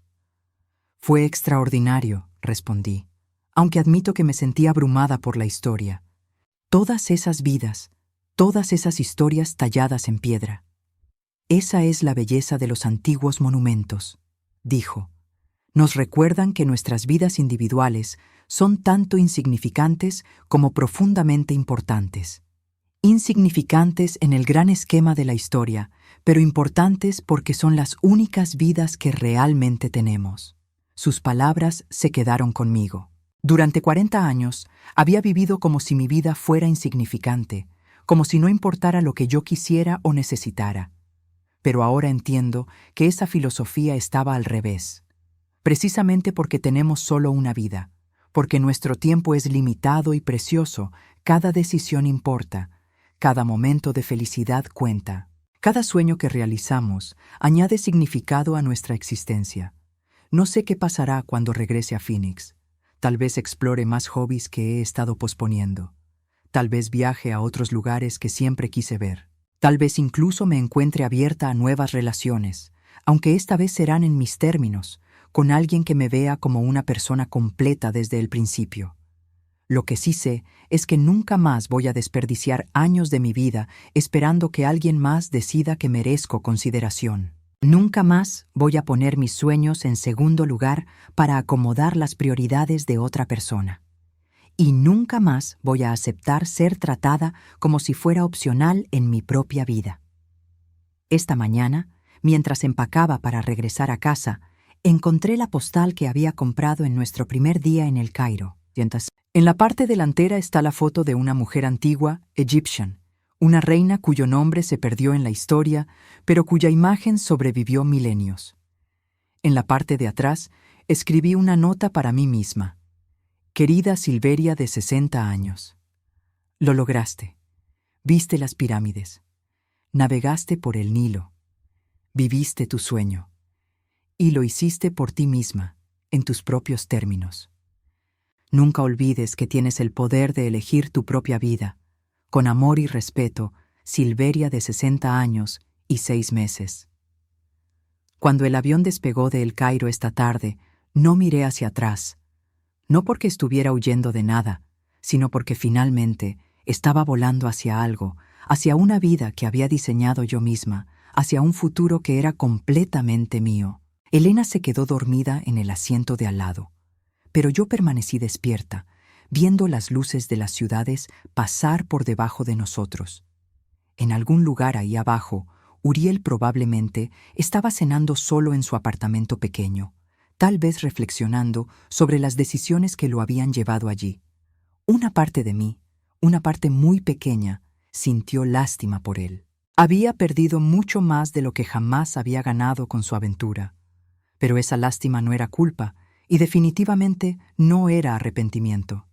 Fue extraordinario, respondí, aunque admito que me sentí abrumada por la historia. Todas esas vidas, todas esas historias talladas en piedra. Esa es la belleza de los antiguos monumentos, dijo. Nos recuerdan que nuestras vidas individuales son tanto insignificantes como profundamente importantes. Insignificantes en el gran esquema de la historia, pero importantes porque son las únicas vidas que realmente tenemos. Sus palabras se quedaron conmigo. Durante 40 años había vivido como si mi vida fuera insignificante, como si no importara lo que yo quisiera o necesitara. Pero ahora entiendo que esa filosofía estaba al revés. Precisamente porque tenemos solo una vida, porque nuestro tiempo es limitado y precioso, cada decisión importa, cada momento de felicidad cuenta. Cada sueño que realizamos añade significado a nuestra existencia. No sé qué pasará cuando regrese a Phoenix. Tal vez explore más hobbies que he estado posponiendo. Tal vez viaje a otros lugares que siempre quise ver. Tal vez incluso me encuentre abierta a nuevas relaciones, aunque esta vez serán en mis términos, con alguien que me vea como una persona completa desde el principio. Lo que sí sé es que nunca más voy a desperdiciar años de mi vida esperando que alguien más decida que merezco consideración. Nunca más voy a poner mis sueños en segundo lugar para acomodar las prioridades de otra persona. Y nunca más voy a aceptar ser tratada como si fuera opcional en mi propia vida. Esta mañana, mientras empacaba para regresar a casa, encontré la postal que había comprado en nuestro primer día en El Cairo. En la parte delantera está la foto de una mujer antigua, Egyptian, una reina cuyo nombre se perdió en la historia, pero cuya imagen sobrevivió milenios. En la parte de atrás escribí una nota para mí misma. Querida Silveria de 60 años. Lo lograste. Viste las pirámides. Navegaste por el Nilo. Viviste tu sueño. Y lo hiciste por ti misma, en tus propios términos. Nunca olvides que tienes el poder de elegir tu propia vida. Con amor y respeto, Silveria de 60 años y 6 meses. Cuando el avión despegó de El Cairo esta tarde, no miré hacia atrás. No porque estuviera huyendo de nada, sino porque finalmente estaba volando hacia algo, hacia una vida que había diseñado yo misma, hacia un futuro que era completamente mío. Elena se quedó dormida en el asiento de al lado, pero yo permanecí despierta, viendo las luces de las ciudades pasar por debajo de nosotros. En algún lugar ahí abajo, Uriel probablemente estaba cenando solo en su apartamento pequeño, tal vez reflexionando sobre las decisiones que lo habían llevado allí. Una parte de mí, una parte muy pequeña, sintió lástima por él. Había perdido mucho más de lo que jamás había ganado con su aventura. Pero esa lástima no era culpa, y definitivamente no era arrepentimiento.